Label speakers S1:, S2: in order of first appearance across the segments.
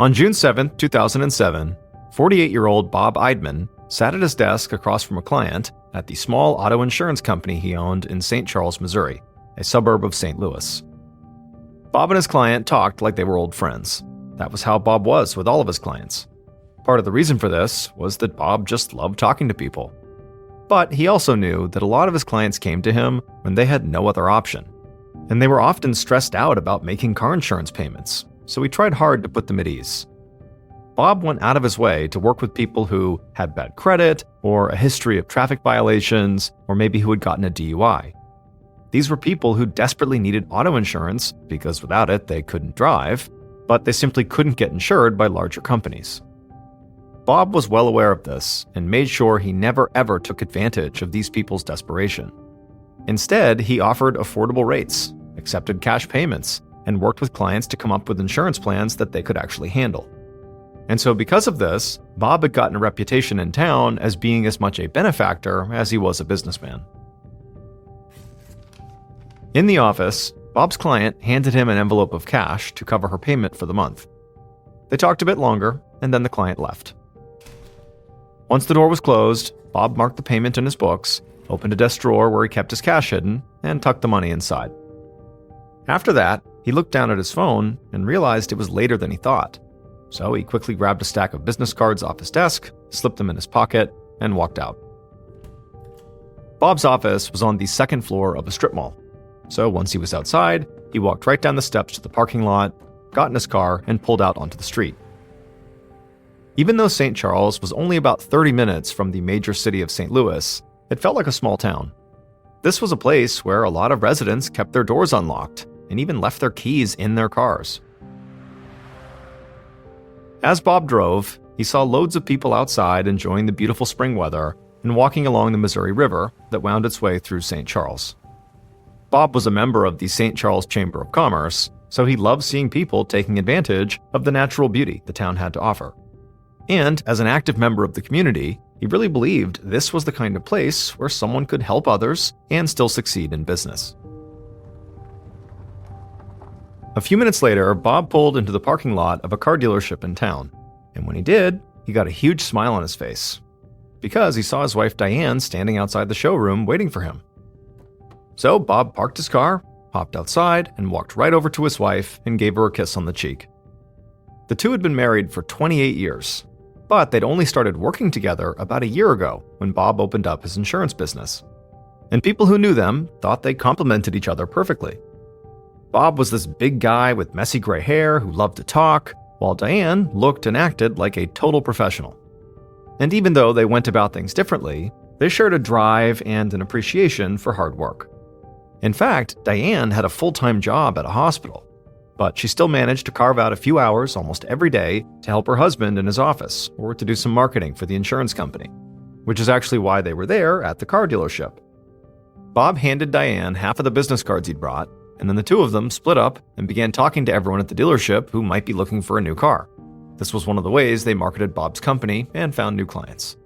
S1: On June 7, 2007, 48-year-old Bob Eidman sat at his desk across from a client at the small auto insurance company he owned in St. Charles, Missouri, a suburb of St. Louis. Bob and his client talked like they were old friends. That was how Bob was with all of his clients. Part of the reason for this was that Bob just loved talking to people. But he also knew that a lot of his clients came to him when they had no other option. And they were often stressed out about making car insurance payments, so he tried hard to put them at ease. Bob went out of his way to work with people who had bad credit, or a history of traffic violations, or maybe who had gotten a DUI. These were people who desperately needed auto insurance because without it they couldn't drive, but they simply couldn't get insured by larger companies. Bob was well aware of this and made sure he never ever took advantage of these people's desperation. Instead, he offered affordable rates, accepted cash payments, and worked with clients to come up with insurance plans that they could actually handle. And so because of this, Bob had gotten a reputation in town as being as much a benefactor as he was a businessman. In the office, Bob's client handed him an envelope of cash to cover her payment for the month. They talked a bit longer, and then the client left. Once the door was closed, Bob marked the payment in his books, opened a desk drawer where he kept his cash hidden, and tucked the money inside. After that, he looked down at his phone and realized it was later than he thought. So he quickly grabbed a stack of business cards off his desk, slipped them in his pocket, and walked out. Bob's office was on the second floor of a strip mall. So once he was outside, he walked right down the steps to the parking lot, got in his car, and pulled out onto the street. Even though St. Charles was only about 30 minutes from the major city of St. Louis, it felt like a small town. This was a place where a lot of residents kept their doors unlocked and even left their keys in their cars. As Bob drove, he saw loads of people outside enjoying the beautiful spring weather and walking along the Missouri River that wound its way through St. Charles. Bob was a member of the St. Charles Chamber of Commerce, so he loved seeing people taking advantage of the natural beauty the town had to offer. And as an active member of the community, he really believed this was the kind of place where someone could help others and still succeed in business. A few minutes later, Bob pulled into the parking lot of a car dealership in town, and when he did, he got a huge smile on his face, because he saw his wife Diane standing outside the showroom waiting for him. So Bob parked his car, hopped outside, and walked right over to his wife and gave her a kiss on the cheek. The two had been married for 28 years, but they'd only started working together about a year ago when Bob opened up his insurance business. And people who knew them thought they complemented each other perfectly. Bob was this big guy with messy gray hair who loved to talk, while Diane looked and acted like a total professional. And even though they went about things differently, they shared a drive and an appreciation for hard work. In fact, Diane had a full-time job at a hospital, but she still managed to carve out a few hours almost every day to help her husband in his office or to do some marketing for the insurance company, which is actually why they were there at the car dealership. Bob handed Diane half of the business cards he'd brought, and then the two of them split up and began talking to everyone at the dealership who might be looking for a new car. This was one of the ways they marketed Bob's company and found new clients.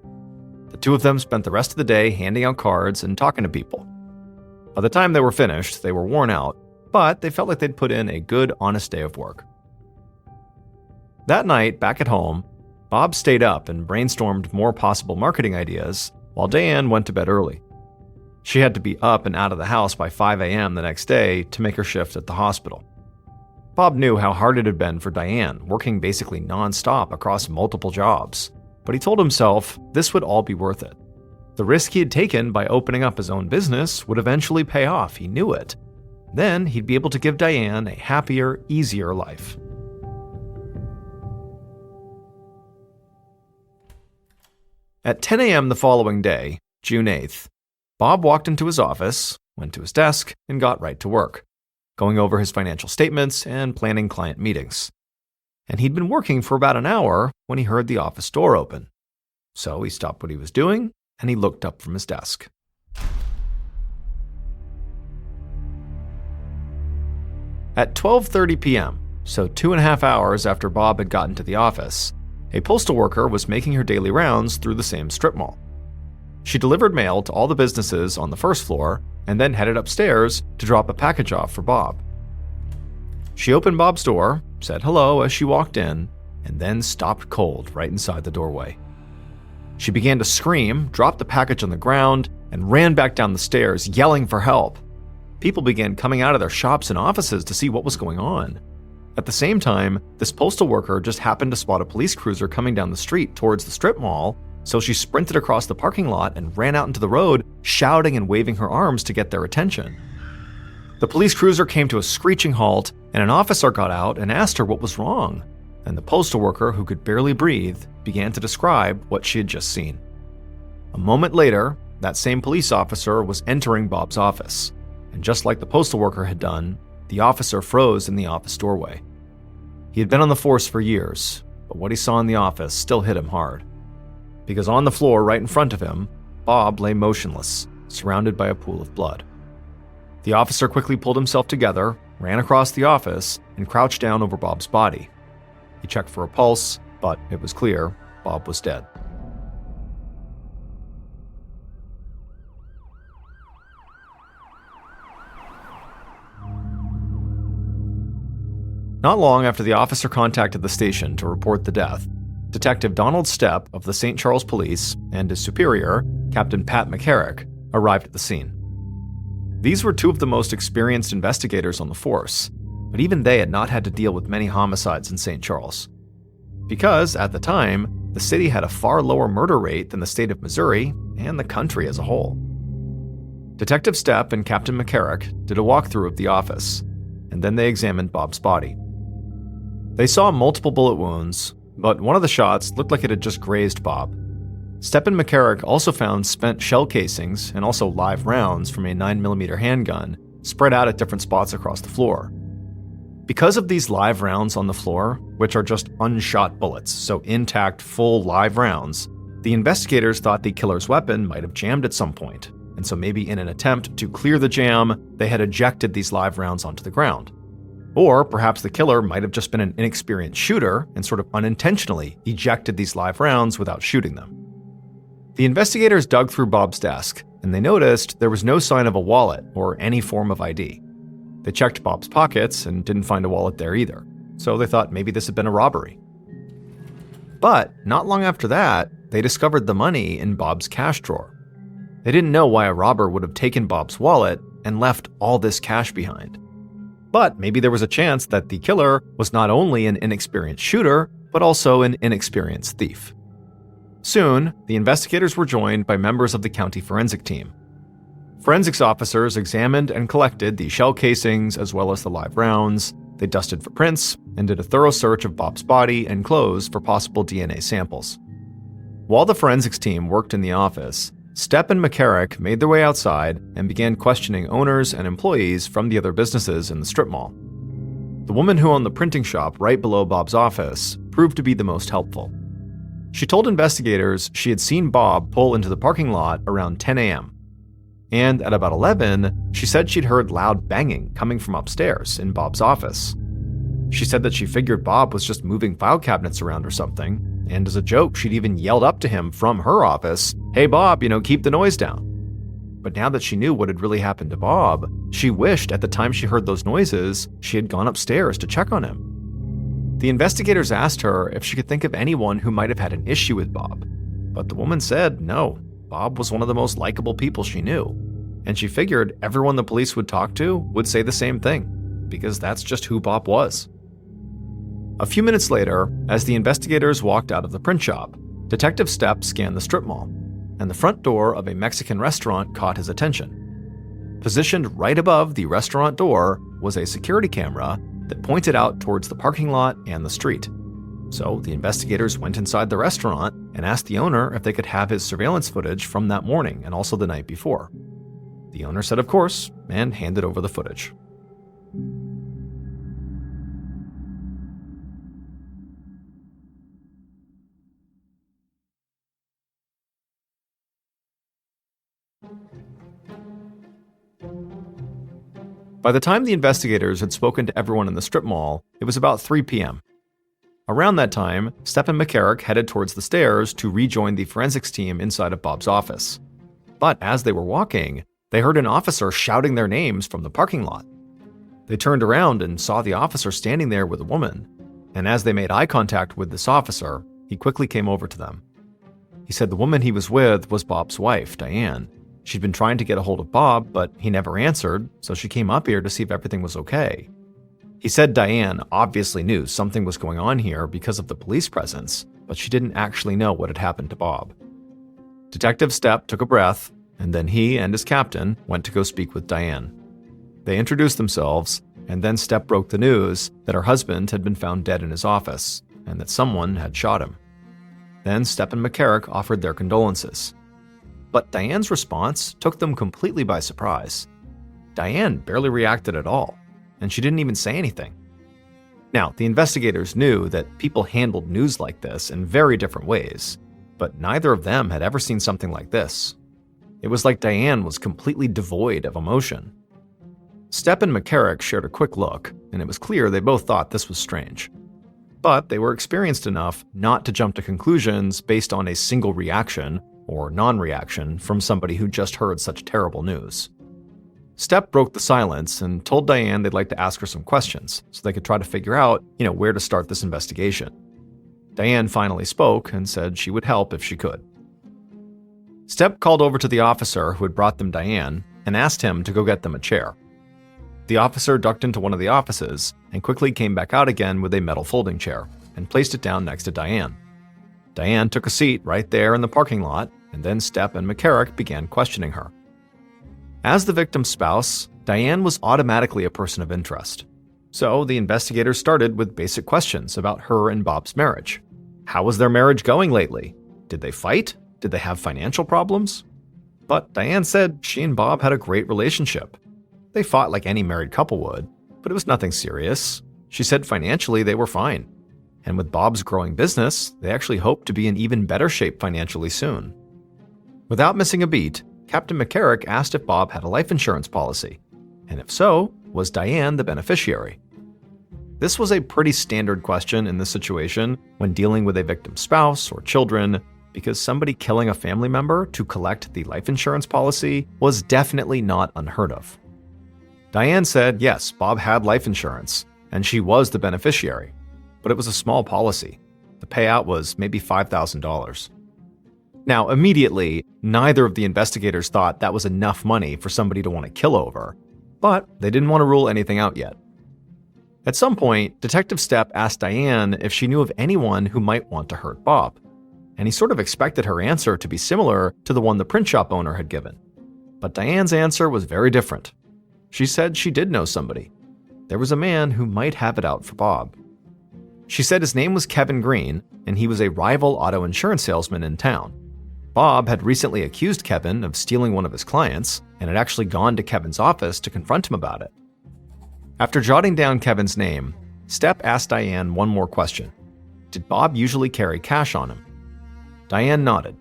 S1: The two of them spent the rest of the day handing out cards and talking to people. By the time they were finished, they were worn out, but they felt like they'd put in a good, honest day of work. That night, back at home, Bob stayed up and brainstormed more possible marketing ideas, while Diane went to bed early. She had to be up and out of the house by 5 a.m. the next day to make her shift at the hospital. Bob knew how hard it had been for Diane, working basically non-stop across multiple jobs, but he told himself this would all be worth it. The risk he had taken by opening up his own business would eventually pay off, he knew it. Then he'd be able to give Diane a happier, easier life. At 10 a.m. the following day, June 8th, Bob walked into his office, went to his desk, and got right to work, going over his financial statements and planning client meetings. And he'd been working for about an hour when he heard the office door open. So he stopped what he was doing, and he looked up from his desk. At 12:30 p.m., so 2.5 hours after Bob had gotten to the office, a postal worker was making her daily rounds through the same strip mall. She delivered mail to all the businesses on the first floor and then headed upstairs to drop a package off for Bob. She opened Bob's door, said hello as she walked in, and then stopped cold right inside the doorway. She began to scream, dropped the package on the ground, and ran back down the stairs, yelling for help. People began coming out of their shops and offices to see what was going on. At the same time, this postal worker just happened to spot a police cruiser coming down the street towards the strip mall, so she sprinted across the parking lot and ran out into the road, shouting and waving her arms to get their attention. The police cruiser came to a screeching halt, and an officer got out and asked her what was wrong. And the postal worker, who could barely breathe, began to describe what she had just seen. A moment later, that same police officer was entering Bob's office, and just like the postal worker had done, the officer froze in the office doorway. He had been on the force for years, but what he saw in the office still hit him hard. Because on the floor right in front of him, Bob lay motionless, surrounded by a pool of blood. The officer quickly pulled himself together, ran across the office, and crouched down over Bob's body. He checked for a pulse, but it was clear Bob was dead. Not long after the officer contacted the station to report the death, Detective Donald Stepp of the St. Charles Police and his superior, Captain Pat McCarrick, arrived at the scene. These were two of the most experienced investigators on the force, but even they had not had to deal with many homicides in St. Charles. Because, at the time, the city had a far lower murder rate than the state of Missouri and the country as a whole. Detective Stepp and Captain McCarrick did a walkthrough of the office, and then they examined Bob's body. They saw multiple bullet wounds, but one of the shots looked like it had just grazed Bob. Stepp and McCarrick also found spent shell casings and also live rounds from a 9mm handgun spread out at different spots across the floor. Because of these live rounds on the floor, which are just unshot bullets, so intact, full live rounds, the investigators thought the killer's weapon might have jammed at some point, and so maybe in an attempt to clear the jam, they had ejected these live rounds onto the ground. Or perhaps the killer might have just been an inexperienced shooter and sort of unintentionally ejected these live rounds without shooting them. The investigators dug through Bob's desk, and they noticed there was no sign of a wallet or any form of ID. They checked Bob's pockets and didn't find a wallet there either, so they thought maybe this had been a robbery. But not long after that, they discovered the money in Bob's cash drawer. They didn't know why a robber would have taken Bob's wallet and left all this cash behind. But maybe there was a chance that the killer was not only an inexperienced shooter, but also an inexperienced thief. Soon, the investigators were joined by members of the county forensic team. Forensics officers examined and collected the shell casings as well as the live rounds. They dusted for prints and did a thorough search of Bob's body and clothes for possible DNA samples. While the forensics team worked in the office, Stepp and McCarrick made their way outside and began questioning owners and employees from the other businesses in the strip mall. The woman who owned the printing shop right below Bob's office proved to be the most helpful. She told investigators she had seen Bob pull into the parking lot around 10 a.m. And at about 11, she said she'd heard loud banging coming from upstairs in Bob's office. She said that she figured Bob was just moving file cabinets around or something, and as a joke, she'd even yelled up to him from her office, "Hey Bob, keep the noise down." But now that she knew what had really happened to Bob, she wished at the time she heard those noises, she had gone upstairs to check on him. The investigators asked her if she could think of anyone who might have had an issue with Bob, but the woman said no, Bob was one of the most likable people she knew, and she figured everyone the police would talk to would say the same thing, because that's just who Bob was. A few minutes later, as the investigators walked out of the print shop, Detective Stepp scanned the strip mall, and the front door of a Mexican restaurant caught his attention. Positioned right above the restaurant door was a security camera that pointed out towards the parking lot and the street. So the investigators went inside the restaurant and asked the owner if they could have his surveillance footage from that morning and also the night before. The owner said of course, and handed over the footage. By the time the investigators had spoken to everyone in the strip mall, it was about 3 p.m. Around that time, Stepp and McCarrick headed towards the stairs to rejoin the forensics team inside of Bob's office. But as they were walking, they heard an officer shouting their names from the parking lot. They turned around and saw the officer standing there with a woman. and as they made eye contact with this officer, he quickly came over to them. He said the woman he was with was Bob's wife, Diane. She'd been trying to get a hold of Bob, but he never answered, so she came up here to see if everything was okay. He said Diane obviously knew something was going on here because of the police presence, but she didn't actually know what had happened to Bob. Detective Stepp took a breath, and then he and his captain went to go speak with Diane. They introduced themselves, and then Stepp broke the news that her husband had been found dead in his office, and that someone had shot him. Then Stepp and McCarrick offered their condolences. But Diane's response took them completely by surprise. Diane barely reacted at all, and she didn't even say anything. Now, the investigators knew that people handled news like this in very different ways, but neither of them had ever seen something like this. It was like Diane was completely devoid of emotion. Stepp and McCarrick shared a quick look, and it was clear they both thought this was strange. But they were experienced enough not to jump to conclusions based on a single reaction or non-reaction from somebody who just heard such terrible news. Stepp broke the silence and told Diane they'd like to ask her some questions so they could try to figure out, where to start this investigation. Diane finally spoke and said she would help if she could. Stepp called over to the officer who had brought them Diane and asked him to go get them a chair. The officer ducked into one of the offices and quickly came back out again with a metal folding chair and placed it down next to Diane. Diane took a seat right there in the parking lot, and then Stepp and McCarrick began questioning her. As the victim's spouse, Diane was automatically a person of interest. So the investigators started with basic questions about her and Bob's marriage. How was their marriage going lately? Did they fight? Did they have financial problems? But Diane said she and Bob had a great relationship. They fought like any married couple would, but it was nothing serious. She said financially they were fine. And with Bob's growing business, they actually hoped to be in even better shape financially soon. Without missing a beat, Captain McCarrick asked if Bob had a life insurance policy, and if so, was Diane the beneficiary? This was a pretty standard question in this situation when dealing with a victim's spouse or children, because somebody killing a family member to collect the life insurance policy was definitely not unheard of. Diane said yes, Bob had life insurance, and she was the beneficiary, but it was a small policy. The payout was maybe $5,000. Now, immediately, neither of the investigators thought that was enough money for somebody to want to kill over, but they didn't want to rule anything out yet. At some point, Detective Stepp asked Diane if she knew of anyone who might want to hurt Bob, and he sort of expected her answer to be similar to the one the print shop owner had given. But Diane's answer was very different. She said she did know somebody. There was a man who might have it out for Bob. She said his name was Kevin Green, and he was a rival auto insurance salesman in town. Bob had recently accused Kevin of stealing one of his clients, and had actually gone to Kevin's office to confront him about it. After jotting down Kevin's name, Stepp asked Diane one more question. Did Bob usually carry cash on him? Diane nodded.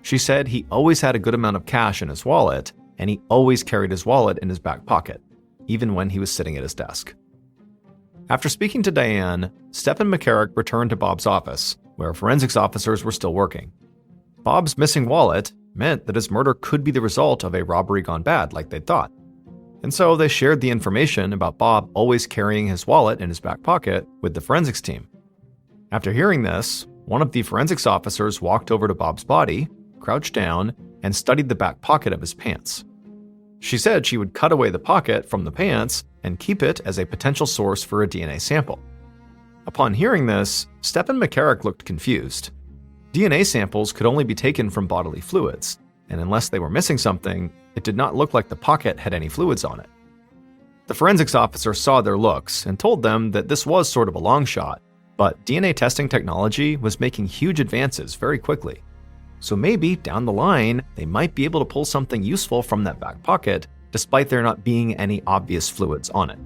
S1: She said he always had a good amount of cash in his wallet, and he always carried his wallet in his back pocket, even when he was sitting at his desk. After speaking to Diane, Stepp and McCarrick returned to Bob's office, where forensics officers were still working. Bob's missing wallet meant that his murder could be the result of a robbery gone bad, like they'd thought. And so they shared the information about Bob always carrying his wallet in his back pocket with the forensics team. After hearing this, one of the forensics officers walked over to Bob's body, crouched down, and studied the back pocket of his pants. She said she would cut away the pocket from the pants and keep it as a potential source for a DNA sample. Upon hearing this, Stepp and McCarrick looked confused. DNA samples could only be taken from bodily fluids, and unless they were missing something, it did not look like the pocket had any fluids on it. The forensics officer saw their looks and told them that this was sort of a long shot, but DNA testing technology was making huge advances very quickly. So maybe, down the line, they might be able to pull something useful from that back pocket, despite there not being any obvious fluids on it.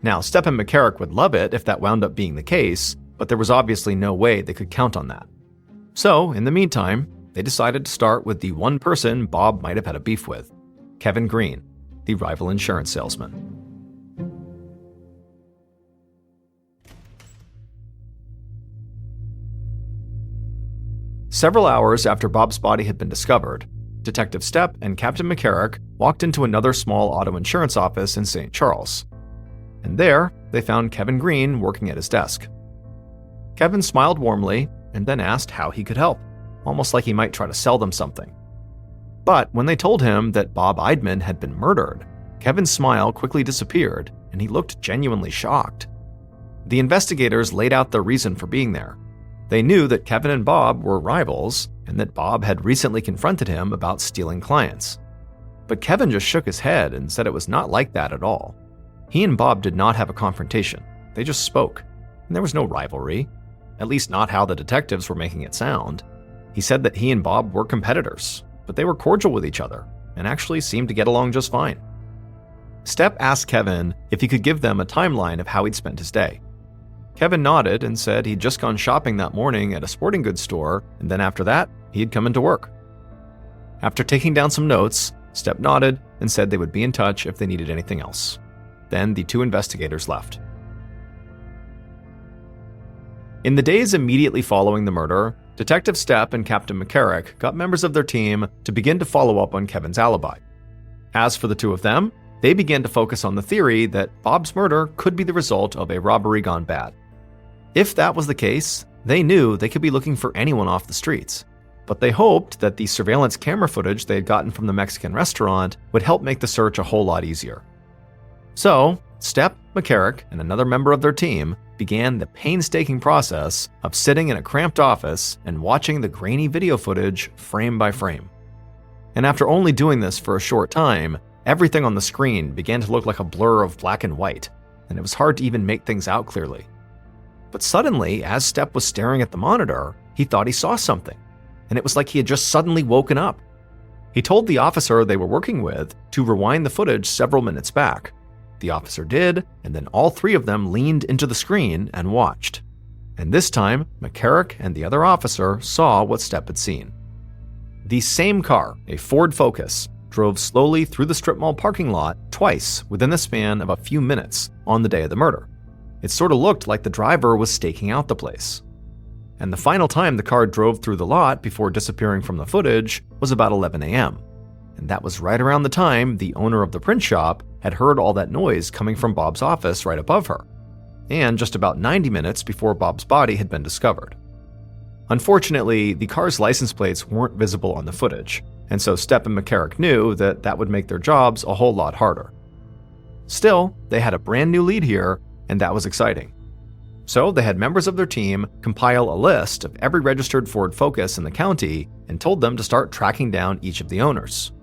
S1: Now, Stepp and McCarrick would love it if that wound up being the case, but there was obviously no way they could count on that. So, in the meantime, they decided to start with the one person Bob might have had a beef with, Kevin Green, the rival insurance salesman. Several hours after Bob's body had been discovered, Detective Stepp and Captain McCarrick walked into another small auto insurance office in St. Charles. And there, they found Kevin Green working at his desk. Kevin smiled warmly and then asked how he could help, almost like he might try to sell them something. But when they told him that Bob Eidman had been murdered, Kevin's smile quickly disappeared and he looked genuinely shocked. The investigators laid out their reason for being there. They knew that Kevin and Bob were rivals and that Bob had recently confronted him about stealing clients. But Kevin just shook his head and said it was not like that at all. He and Bob did not have a confrontation. They just spoke, and there was no rivalry, at least not how the detectives were making it sound. He said that he and Bob were competitors, but they were cordial with each other and actually seemed to get along just fine. Stepp asked Kevin if he could give them a timeline of how he'd spent his day. Kevin nodded and said he'd just gone shopping that morning at a sporting goods store, and then after that, he had come into work. After taking down some notes, Stepp nodded and said they would be in touch if they needed anything else. Then the two investigators left. In the days immediately following the murder, Detective Stepp and Captain McCarrick got members of their team to begin to follow up on Kevin's alibi. As for the two of them, they began to focus on the theory that Bob's murder could be the result of a robbery gone bad. If that was the case, they knew they could be looking for anyone off the streets, but they hoped that the surveillance camera footage they had gotten from the Mexican restaurant would help make the search a whole lot easier. So, Stepp, McCarrick, and another member of their team began the painstaking process of sitting in a cramped office and watching the grainy video footage frame by frame. And after only doing this for a short time, everything on the screen began to look like a blur of black and white, and it was hard to even make things out clearly. But suddenly, as Stepp was staring at the monitor, he thought he saw something, and it was like he had just suddenly woken up. He told the officer they were working with to rewind the footage several minutes back. The officer did, and then all three of them leaned into the screen and watched. And this time, McCarrick and the other officer saw what Stepp had seen. The same car, a Ford Focus, drove slowly through the strip mall parking lot twice within the span of a few minutes on the day of the murder. It sort of looked like the driver was staking out the place. And the final time the car drove through the lot before disappearing from the footage was about 11 a.m. And that was right around the time the owner of the print shop had heard all that noise coming from Bob's office right above her, and just about 90 minutes before Bob's body had been discovered. Unfortunately, the car's license plates weren't visible on the footage, and so Stepp and McCarrick knew that that would make their jobs a whole lot harder. Still, they had a brand new lead here, and that was exciting. So they had members of their team compile a list of every registered Ford Focus in the county and told them to start tracking down each of the owners.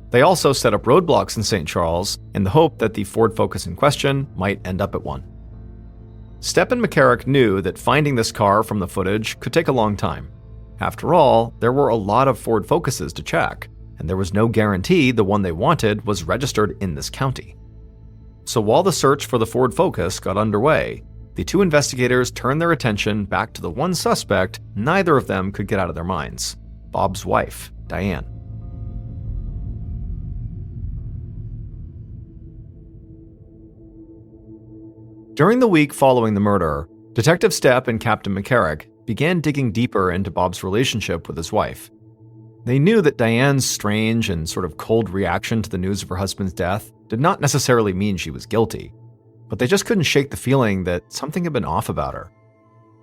S1: They also set up roadblocks in St. Charles in the hope that the Ford Focus in question might end up at one. Stepp and McCarrick knew that finding this car from the footage could take a long time. After all, there were a lot of Ford Focuses to check, and there was no guarantee the one they wanted was registered in this county. So while the search for the Ford Focus got underway, the two investigators turned their attention back to the one suspect neither of them could get out of their minds: Bob's wife, Diane. During the week following the murder, Detective Stepp and Captain McCarrick began digging deeper into Bob's relationship with his wife. They knew that Diane's strange and sort of cold reaction to the news of her husband's death did not necessarily mean she was guilty, but they just couldn't shake the feeling that something had been off about her.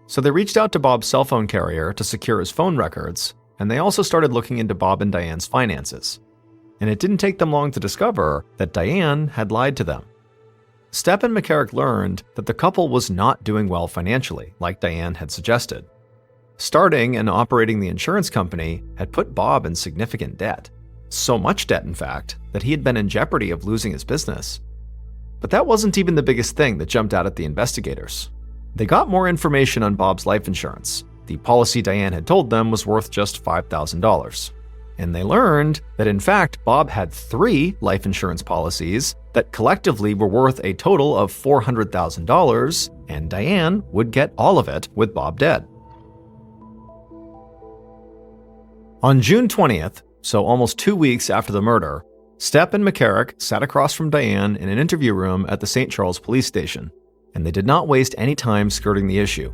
S1: So they reached out to Bob's cell phone carrier to secure his phone records, and they also started looking into Bob and Diane's finances. And it didn't take them long to discover that Diane had lied to them. Stepp and McCarrick learned that the couple was not doing well financially, like Diane had suggested. Starting and operating the insurance company had put Bob in significant debt. So much debt, in fact, that he had been in jeopardy of losing his business. But that wasn't even the biggest thing that jumped out at the investigators. They got more information on Bob's life insurance. The policy Diane had told them was worth just $5,000. And they learned that in fact, Bob had 3 life insurance policies that collectively were worth a total of $400,000, and Diane would get all of it with Bob dead. On June 20th, so almost 2 weeks after the murder, Stepp and McCarrick sat across from Diane in an interview room at the St. Charles police station, and they did not waste any time skirting the issue.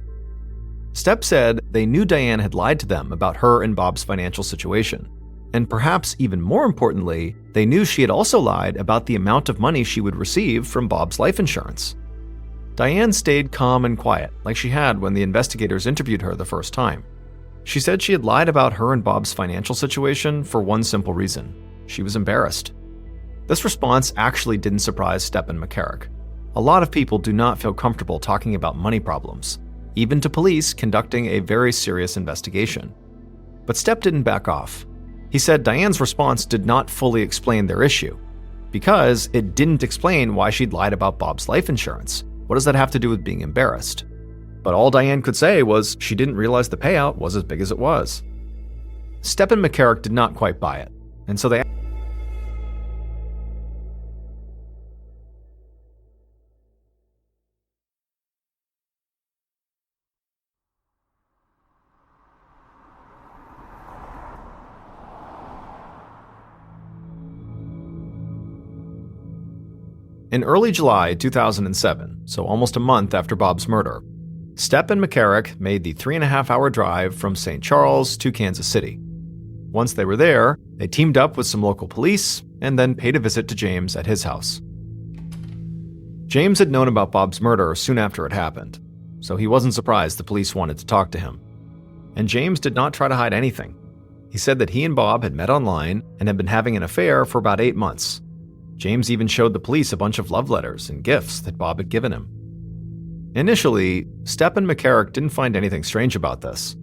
S1: Stepp said they knew Diane had lied to them about her and Bob's financial situation. And perhaps even more importantly, they knew she had also lied about the amount of money she would receive from Bob's life insurance. Diane stayed calm and quiet, like she had when the investigators interviewed her the first time. She said she had lied about her and Bob's financial situation for one simple reason: she was embarrassed. This response actually didn't surprise Stepp and McCarrick. A lot of people do not feel comfortable talking about money problems, even to police conducting a very serious investigation. But Stepp didn't back off. He said Diane's response did not fully explain their issue, because it didn't explain why she'd lied about Bob's life insurance. What does that have to do with being embarrassed? But all Diane could say was she didn't realize the payout was as big as it was. Stepp and McCarrick did not quite buy it, and so they In early July 2007, so almost a month after Bob's murder, Stepp and McCarrick made the 3.5-hour drive from St. Charles to Kansas City. Once they were there, they teamed up with some local police and then paid a visit to James at his house. James had known about Bob's murder soon after it happened, so he wasn't surprised the police wanted to talk to him. And James did not try to hide anything. He said that he and Bob had met online and had been having an affair for about 8 months. James even showed the police a bunch of love letters and gifts that Bob had given him. Initially, Stepp and McCarrick didn't find anything strange about this.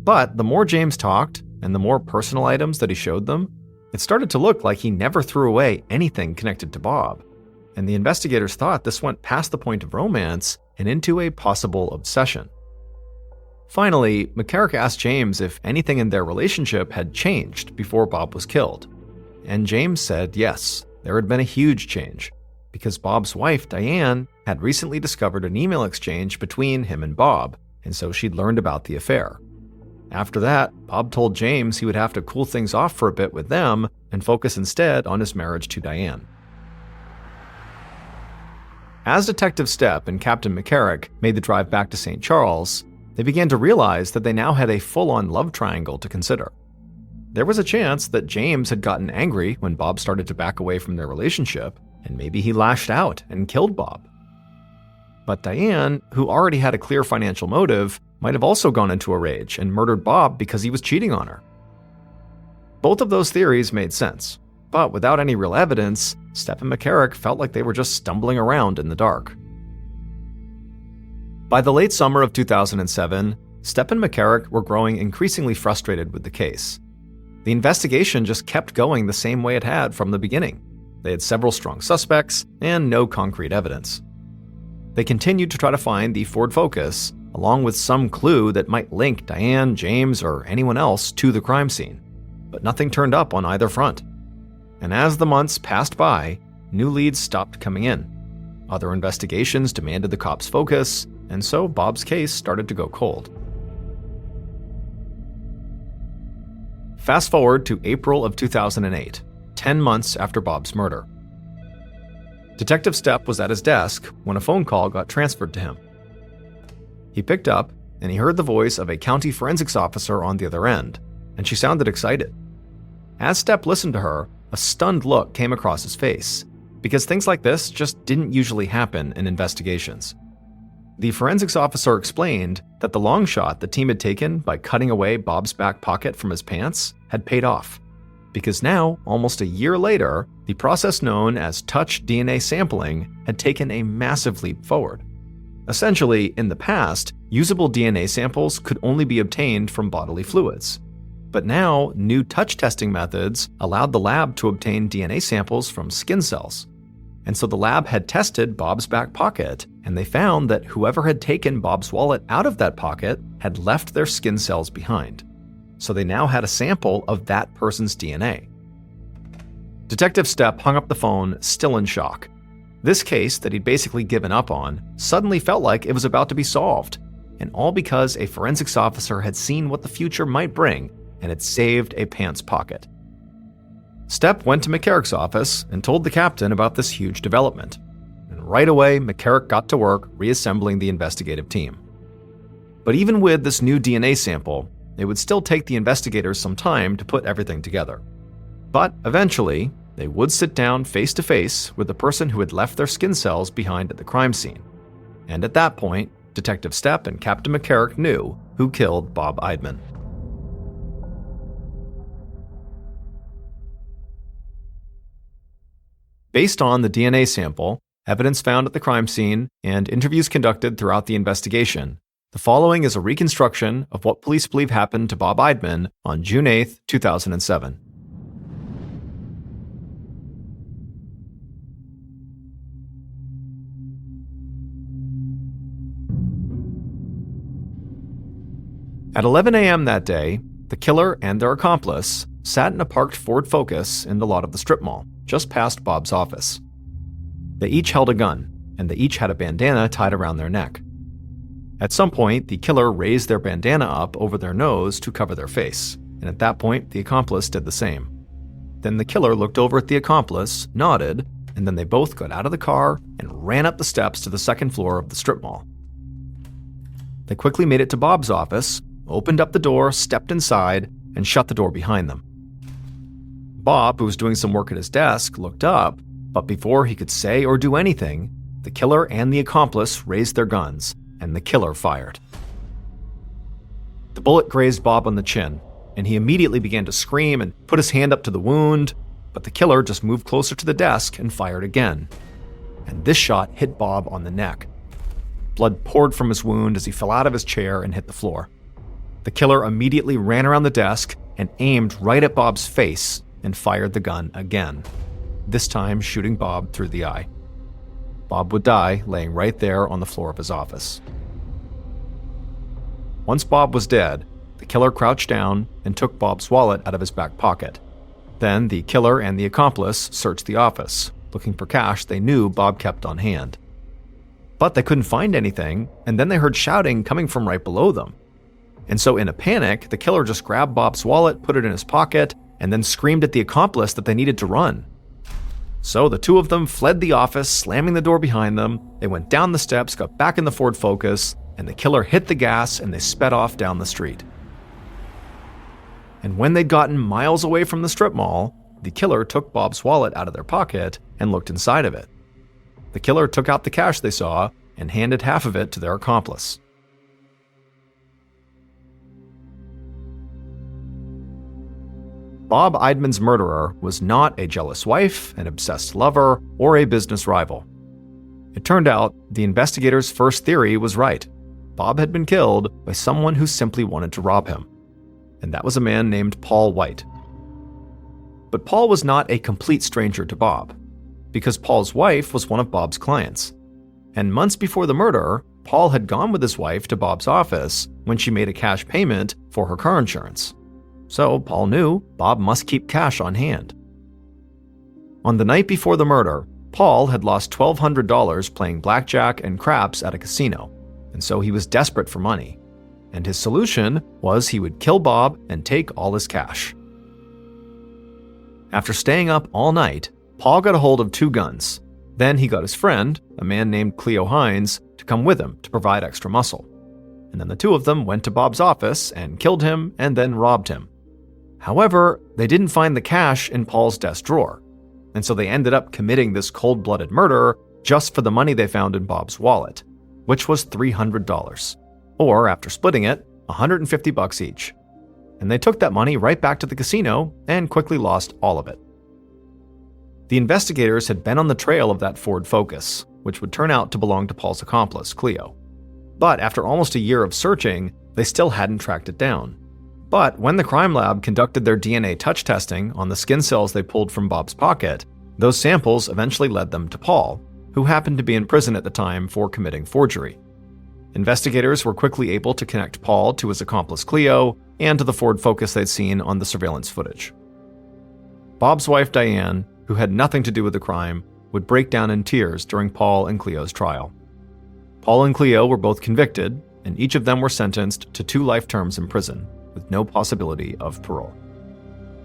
S1: But the more James talked, and the more personal items that he showed them, it started to look like he never threw away anything connected to Bob. And the investigators thought this went past the point of romance and into a possible obsession. Finally, McCarrick asked James if anything in their relationship had changed before Bob was killed. And James said yes. There had been a huge change, because Bob's wife, Diane, had recently discovered an email exchange between him and Bob, and so she'd learned about the affair. After that, Bob told James he would have to cool things off for a bit with them and focus instead on his marriage to Diane. As Detective Stepp and Captain McCarrick made the drive back to St. Charles, they began to realize that they now had a full-on love triangle to consider. There was a chance that James had gotten angry when Bob started to back away from their relationship, and maybe he lashed out and killed Bob. But Diane, who already had a clear financial motive, might have also gone into a rage and murdered Bob because he was cheating on her. Both of those theories made sense, but without any real evidence, Stepp and McCarrick felt like they were just stumbling around in the dark. By the late summer of 2007, Stepp and McCarrick were growing increasingly frustrated with the case. The investigation just kept going the same way it had from the beginning. They had several strong suspects and no concrete evidence. They continued to try to find the Ford Focus, along with some clue that might link Diane, James, or anyone else to the crime scene. But nothing turned up on either front. And as the months passed by, new leads stopped coming in. Other investigations demanded the cops' focus, and so Bob's case started to go cold. Fast forward to April of 2008, 10 months after Bob's murder. Detective Stepp was at his desk when a phone call got transferred to him. He picked up, and he heard the voice of a county forensics officer on the other end, and she sounded excited. As Stepp listened to her, a stunned look came across his face, because things like this just didn't usually happen in investigations. The forensics officer explained that the long shot the team had taken by cutting away Bob's back pocket from his pants had paid off, because now, almost a year later, the process known as touch DNA sampling had taken a massive leap forward. Essentially, in the past, usable DNA samples could only be obtained from bodily fluids. But now, new touch testing methods allowed the lab to obtain DNA samples from skin cells. And so the lab had tested Bob's back pocket, and they found that whoever had taken Bob's wallet out of that pocket had left their skin cells behind. So they now had a sample of that person's DNA. Detective Stepp hung up the phone, still in shock. This case that he'd basically given up on suddenly felt like it was about to be solved, and all because a forensics officer had seen what the future might bring and had saved a pants pocket. Stepp went to McCarrick's office and told the captain about this huge development. And right away, McCarrick got to work reassembling the investigative team. But even with this new DNA sample, it would still take the investigators some time to put everything together. But eventually, they would sit down face to face with the person who had left their skin cells behind at the crime scene. And at that point, Detective Stepp and Captain McCarrick knew who killed Bob Eidman. Based on the DNA sample, evidence found at the crime scene, and interviews conducted throughout the investigation, the following is a reconstruction of what police believe happened to Bob Eidman on June 8, 2007. At 11 a.m. that day, the killer and their accomplice sat in a parked Ford Focus in the lot of the strip mall, just past Bob's office. They each held a gun, and they each had a bandana tied around their neck. At some point, the killer raised their bandana up over their nose to cover their face, and at that point, the accomplice did the same. Then the killer looked over at the accomplice, nodded, and then they both got out of the car and ran up the steps to the second floor of the strip mall. They quickly made it to Bob's office, opened up the door, stepped inside, and shut the door behind them. Bob, who was doing some work at his desk, looked up, but before he could say or do anything, the killer and the accomplice raised their guns, and the killer fired. The bullet grazed Bob on the chin, and he immediately began to scream and put his hand up to the wound, but the killer just moved closer to the desk and fired again. And this shot hit Bob on the neck. Blood poured from his wound as he fell out of his chair and hit the floor. The killer immediately ran around the desk and aimed right at Bob's face and fired the gun again, this time shooting Bob through the eye. Bob would die laying right there on the floor of his office. Once Bob was dead, the killer crouched down and took Bob's wallet out of his back pocket. Then the killer and the accomplice searched the office, looking for cash they knew Bob kept on hand. But they couldn't find anything, and then they heard shouting coming from right below them. And so in a panic, the killer just grabbed Bob's wallet, put it in his pocket, and then screamed at the accomplice that they needed to run. So the two of them fled the office, slamming the door behind them. They went down the steps, got back in the Ford Focus, and the killer hit the gas and they sped off down the street. And when they'd gotten miles away from the strip mall, the killer took Bob's wallet out of their pocket and looked inside of it. The killer took out the cash they saw and handed half of it to their accomplice. Bob Eidman's murderer was not a jealous wife, an obsessed lover, or a business rival. It turned out the investigators' first theory was right. Bob had been killed by someone who simply wanted to rob him. And that was a man named Paul White. But Paul was not a complete stranger to Bob, because Paul's wife was one of Bob's clients. And months before the murder, Paul had gone with his wife to Bob's office when she made a cash payment for her car insurance. So Paul knew Bob must keep cash on hand. On the night before the murder, Paul had lost $1,200 playing blackjack and craps at a casino, and so he was desperate for money. And his solution was he would kill Bob and take all his cash. After staying up all night, Paul got a hold of 2 guns. Then he got his friend, a man named Cleo Hines, to come with him to provide extra muscle. And then the two of them went to Bob's office and killed him and then robbed him. However, they didn't find the cash in Paul's desk drawer, and so they ended up committing this cold-blooded murder just for the money they found in Bob's wallet, which was $300, or after splitting it, $150 each. And they took that money right back to the casino and quickly lost all of it. The investigators had been on the trail of that Ford Focus, which would turn out to belong to Paul's accomplice, Cleo. But after almost a year of searching, they still hadn't tracked it down. But when the crime lab conducted their DNA touch testing on the skin cells they pulled from Bob's pocket, those samples eventually led them to Paul, who happened to be in prison at the time for committing forgery. Investigators were quickly able to connect Paul to his accomplice Cleo and to the Ford Focus they'd seen on the surveillance footage. Bob's wife Diane, who had nothing to do with the crime, would break down in tears during Paul and Cleo's trial. Paul and Cleo were both convicted, and each of them were sentenced to 2 life terms in prison, with no possibility of parole.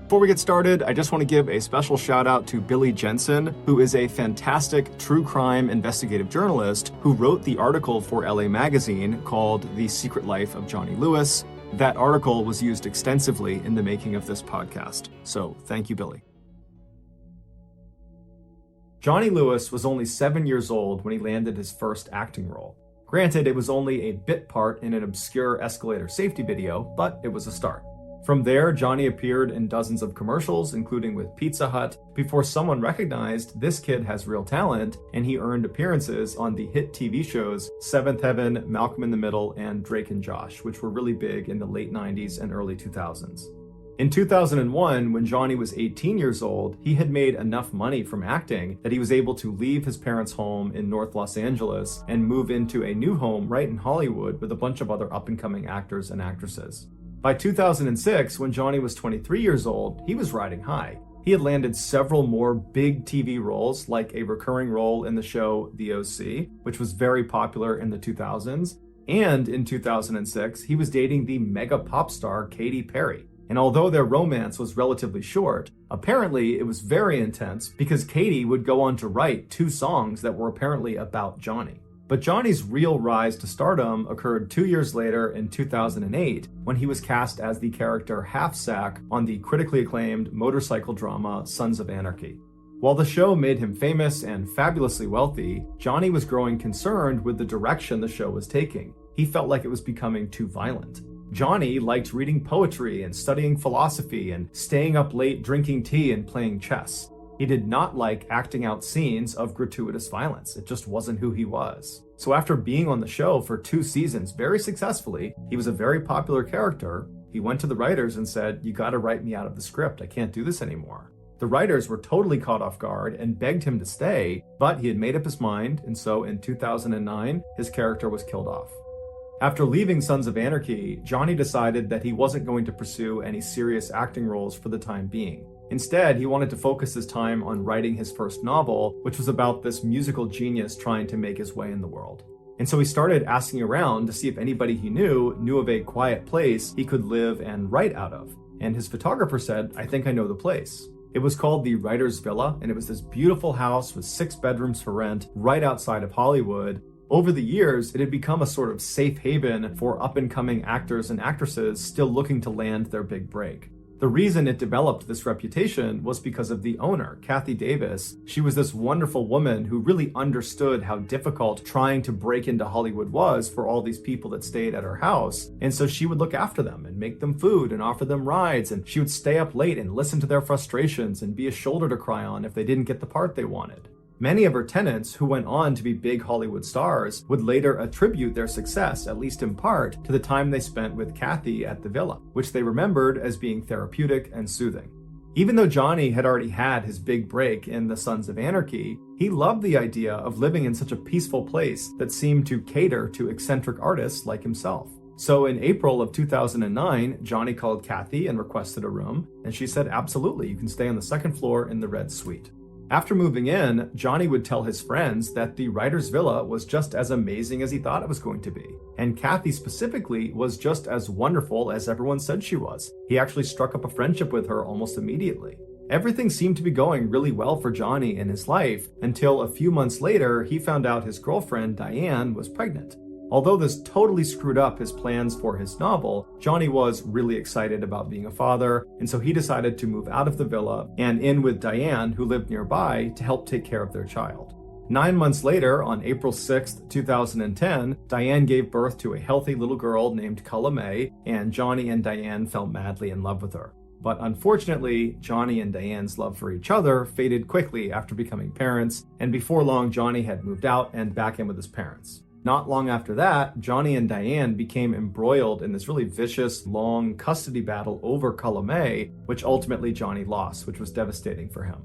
S1: Before we get started, I just want to give a special shout out to Billy Jensen, who is a fantastic true crime investigative journalist who wrote the article for LA Magazine called The Secret Life of Johnny Lewis. That article was used extensively in the making of this podcast. So thank you, Billy. Johnny Lewis was only 7 years old when he landed his first acting role. Granted, it was only a bit part in an obscure escalator safety video, but it was a start. From there, Johnny appeared in dozens of commercials, including with Pizza Hut, before someone recognized this kid has real talent, and he earned appearances on the hit TV shows Seventh Heaven, Malcolm in the Middle, and Drake and Josh, which were really big in the late 90s and early 2000s. In 2001, when Johnny was 18 years old, he had made enough money from acting that he was able to leave his parents' home in North Los Angeles and move into a new home right in Hollywood with a bunch of other up-and-coming actors and actresses. By 2006, when Johnny was 23 years old, he was riding high. He had landed several more big TV roles, like a recurring role in the show The OC, which was very popular in the 2000s, and in 2006, he was dating the mega pop star Katy Perry. And although their romance was relatively short, apparently it was very intense because Katy would go on to write 2 songs that were apparently about Johnny. But Johnny's real rise to stardom occurred 2 years later in 2008 when he was cast as the character Half-Sack on the critically acclaimed motorcycle drama Sons of Anarchy. While the show made him famous and fabulously wealthy, Johnny was growing concerned with the direction the show was taking. He felt like it was becoming too violent. Johnny liked reading poetry and studying philosophy and staying up late drinking tea and playing chess. He did not like acting out scenes of gratuitous violence. It just wasn't who he was. So after being on the show for 2 seasons very successfully, he was a very popular character. He went to the writers and said, "You gotta write me out of the script. I can't do this anymore." The writers were totally caught off guard and begged him to stay, but he had made up his mind, and so in 2009, his character was killed off. After leaving Sons of Anarchy, Johnny decided that he wasn't going to pursue any serious acting roles for the time being. Instead, he wanted to focus his time on writing his first novel, which was about this musical genius trying to make his way in the world. And so he started asking around to see if anybody he knew of a quiet place he could live and write out of. And his photographer said, "I think I know the place." It was called the Writer's Villa, and it was this beautiful house with 6 bedrooms for rent right outside of Hollywood. Over the years, it had become a sort of safe haven for up-and-coming actors and actresses still looking to land their big break. The reason it developed this reputation was because of the owner, Kathy Davis. She was this wonderful woman who really understood how difficult trying to break into Hollywood was for all these people that stayed at her house. And so she would look after them and make them food and offer them rides. And she would stay up late and listen to their frustrations and be a shoulder to cry on if they didn't get the part they wanted. Many of her tenants, who went on to be big Hollywood stars, would later attribute their success, at least in part, to the time they spent with Kathy at the villa, which they remembered as being therapeutic and soothing. Even though Johnny had already had his big break in the Sons of Anarchy, he loved the idea of living in such a peaceful place that seemed to cater to eccentric artists like himself. So in April of 2009, Johnny called Kathy and requested a room, and she said, "Absolutely, you can stay on the 2nd floor in the red suite." After moving in, Johnny would tell his friends that the writer's villa was just as amazing as he thought it was going to be. And Kathy specifically was just as wonderful as everyone said she was. He actually struck up a friendship with her almost immediately. Everything seemed to be going really well for Johnny in his life until a few months later, he found out his girlfriend, Diane, was pregnant. Although this totally screwed up his plans for his novel, Johnny was really excited about being a father, and so he decided to move out of the villa and in with Diane, who lived nearby, to help take care of their child. 9 months later, on April 6, 2010, Diane gave birth to a healthy little girl named Culla May, and Johnny and Diane fell madly in love with her. But unfortunately, Johnny and Diane's love for each other faded quickly after becoming parents, and before long, Johnny had moved out and back in with his parents. Not long after that, Johnny and Diane became embroiled in this really vicious, long custody battle over Culla May, which ultimately Johnny lost, which was devastating for him.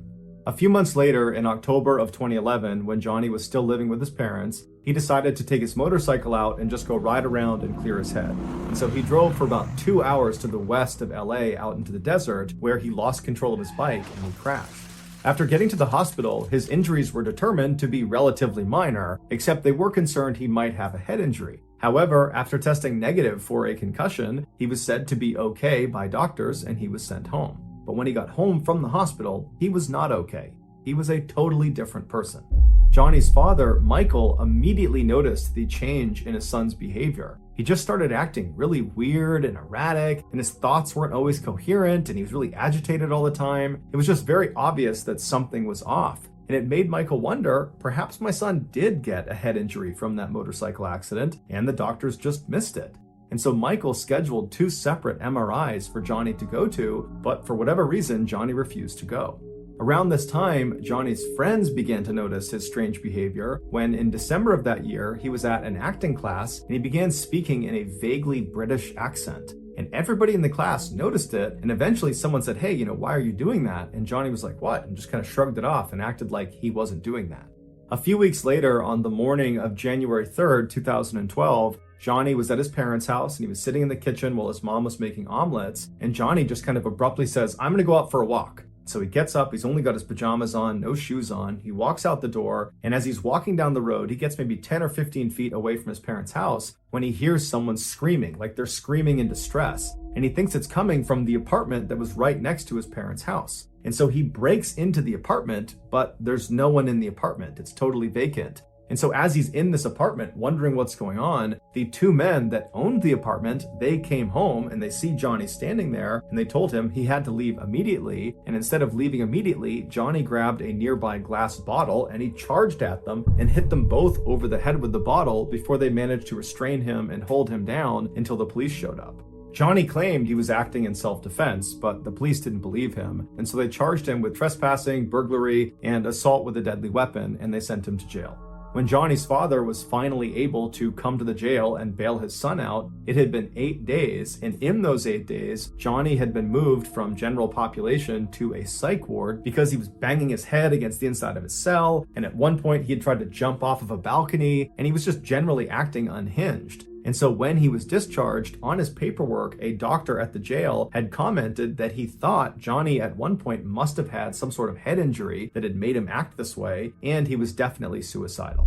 S1: A few months later, in October of 2011, when Johnny was still living with his parents, he decided to take his motorcycle out and just go ride around and clear his head. And so he drove for about 2 hours to the west of LA out into the desert, where he lost control of his bike and he crashed. After getting to the hospital, his injuries were determined to be relatively minor, except they were concerned he might have a head injury. However, after testing negative for a concussion, he was said to be okay by doctors and he was sent home. But when he got home from the hospital, he was not okay. He was a totally different person. Johnny's father, Michael, immediately noticed the change in his son's behavior. He just started acting really weird and erratic, and his thoughts weren't always coherent, and he was really agitated all the time. It was just very obvious that something was off. and it made Michael wonder, perhaps my son did get a head injury from that motorcycle accident, and the doctors just missed it. And so Michael scheduled 2 separate MRIs for Johnny to go to, but for whatever reason, Johnny refused to go. Around this time, Johnny's friends began to notice his strange behavior when in December of that year, he was at an acting class and he began speaking in a vaguely British accent. And everybody in the class noticed it, and eventually someone said, hey, why are you doing that? And Johnny was like, what? And just kind of shrugged it off and acted like he wasn't doing that. A few weeks later, on the morning of January 3rd, 2012, Johnny was at his parents' house and he was sitting in the kitchen while his mom was making omelets, and Johnny just kind of abruptly says, I'm gonna go out for a walk. So he gets up, he's only got his pajamas on, no shoes on, he walks out the door, and as he's walking down the road, he gets maybe 10 or 15 feet away from his parents' house when he hears someone screaming, like they're screaming in distress, and he thinks it's coming from the apartment that was right next to his parents' house. And so he breaks into the apartment, but there's no one in the apartment, it's totally vacant. And so as he's in this apartment, wondering what's going on, the 2 men that owned the apartment, they came home and they see Johnny standing there, and they told him he had to leave immediately. And instead of leaving immediately, Johnny grabbed a nearby glass bottle and he charged at them and hit them both over the head with the bottle before they managed to restrain him and hold him down until the police showed up. Johnny claimed he was acting in self-defense, but the police didn't believe him, and so they charged him with trespassing, burglary, and assault with a deadly weapon, and they sent him to jail. When Johnny's father was finally able to come to the jail and bail his son out, it had been 8 days, and in those 8 days, Johnny had been moved from general population to a psych ward because he was banging his head against the inside of his cell, and at one point he had tried to jump off of a balcony, and he was just generally acting unhinged. And so when he was discharged, on his paperwork, a doctor at the jail had commented that he thought Johnny at one point must have had some sort of head injury that had made him act this way, and he was definitely suicidal.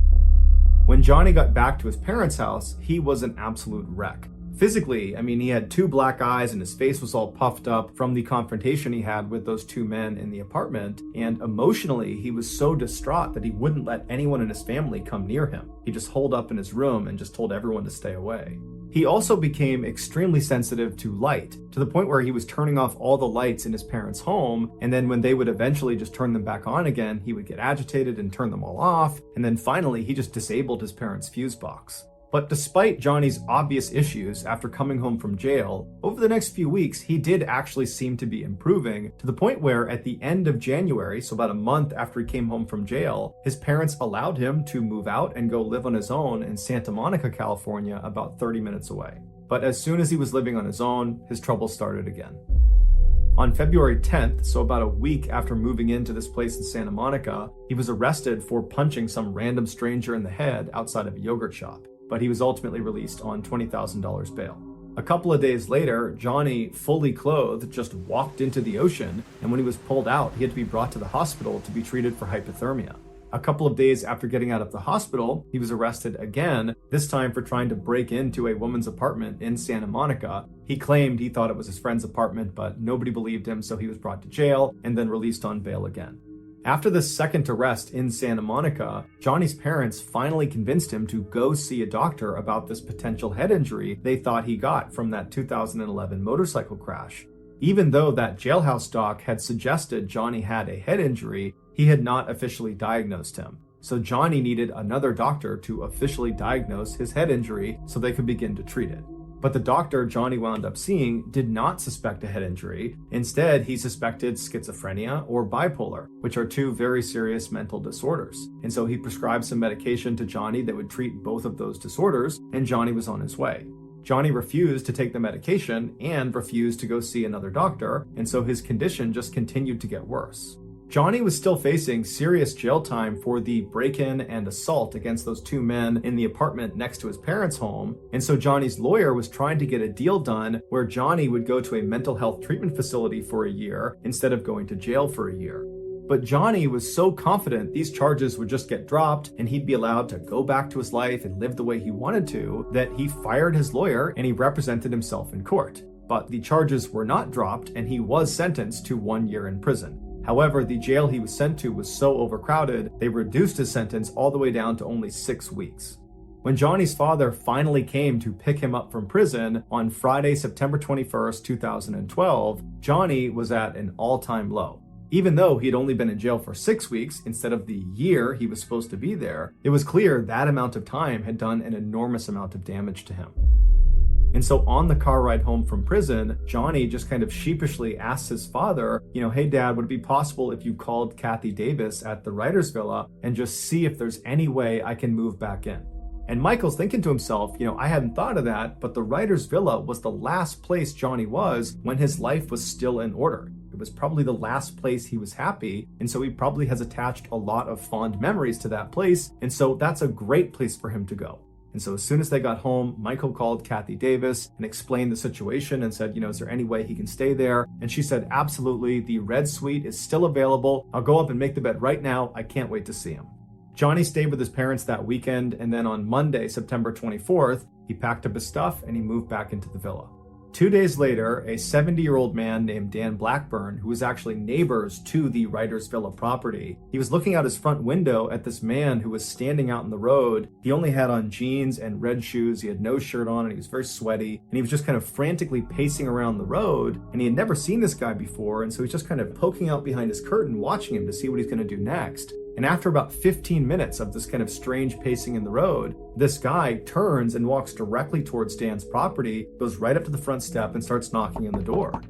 S1: When Johnny got back to his parents' house, he was an absolute wreck. Physically, he had 2 black eyes and his face was all puffed up from the confrontation he had with those 2 men in the apartment. And emotionally, he was so distraught that he wouldn't let anyone in his family come near him. He just holed up in his room and just told everyone to stay away. He also became extremely sensitive to light, to the point where he was turning off all the lights in his parents' home, and then when they would eventually just turn them back on again, he would get agitated and turn them all off, and then finally he just disabled his parents' fuse box. But despite Johnny's obvious issues after coming home from jail, over the next few weeks, he did actually seem to be improving, to the point where at the end of January, so about a month after he came home from jail, his parents allowed him to move out and go live on his own in Santa Monica, California, about 30 minutes away. But as soon as he was living on his own, his troubles started again. On February 10th, so about a week after moving into this place in Santa Monica, he was arrested for punching some random stranger in the head outside of a yogurt shop. But he was ultimately released on $20,000 bail. A couple of days later, Johnny, fully clothed, just walked into the ocean, and when he was pulled out, he had to be brought to the hospital to be treated for hypothermia. A couple of days after getting out of the hospital, he was arrested again, this time for trying to break into a woman's apartment in Santa Monica. He claimed he thought it was his friend's apartment, but nobody believed him, so he was brought to jail and then released on bail again. After this second arrest in Santa Monica, Johnny's parents finally convinced him to go see a doctor about this potential head injury they thought he got from that 2011 motorcycle crash. Even though that jailhouse doc had suggested Johnny had a head injury, he had not officially diagnosed him. So Johnny needed another doctor to officially diagnose his head injury so they could begin to treat it. But the doctor Johnny wound up seeing did not suspect a head injury. Instead, he suspected schizophrenia or bipolar, which are 2 very serious mental disorders. And so he prescribed some medication to Johnny that would treat both of those disorders, and Johnny was on his way. Johnny refused to take the medication and refused to go see another doctor, and so his condition just continued to get worse. Johnny was still facing serious jail time for the break-in and assault against those 2 men in the apartment next to his parents' home, and so Johnny's lawyer was trying to get a deal done where Johnny would go to a mental health treatment facility for a year instead of going to jail for a year. But Johnny was so confident these charges would just get dropped and he'd be allowed to go back to his life and live the way he wanted to, that he fired his lawyer and he represented himself in court. But the charges were not dropped and he was sentenced to 1 year in prison. However, the jail he was sent to was so overcrowded, they reduced his sentence all the way down to only 6 weeks. When Johnny's father finally came to pick him up from prison on Friday, September 21st, 2012, Johnny was at an all-time low. Even though he had only been in jail for 6 weeks instead of the year he was supposed to be there, it was clear that amount of time had done an enormous amount of damage to him. And so on the car ride home from prison, Johnny just kind of sheepishly asks his father, hey dad, would it be possible if you called Kathy Davis at the writer's villa and just see if there's any way I can move back in? And Michael's thinking to himself, I hadn't thought of that, but the writer's villa was the last place Johnny was when his life was still in order. It was probably the last place he was happy, and so he probably has attached a lot of fond memories to that place, and so that's a great place for him to go. And so as soon as they got home, Michael called Kathy Davis and explained the situation and said, is there any way he can stay there? And she said, absolutely, the red suite is still available. I'll go up and make the bed right now. I can't wait to see him. Johnny stayed with his parents that weekend, and then on Monday, September 24th, he packed up his stuff and he moved back into the villa. 2 days later, a 70-year-old man named Dan Blackburn, who was actually neighbors to the writer's villa property, he was looking out his front window at this man who was standing out in the road. He only had on jeans and red shoes, he had no shirt on, and he was very sweaty, and he was just kind of frantically pacing around the road, and he had never seen this guy before, and so he's just kind of poking out behind his curtain, watching him to see what he's going to do next. And after about 15 minutes of this kind of strange pacing in the road, this guy turns and walks directly towards Dan's property, goes right up to the front step and starts knocking on the door.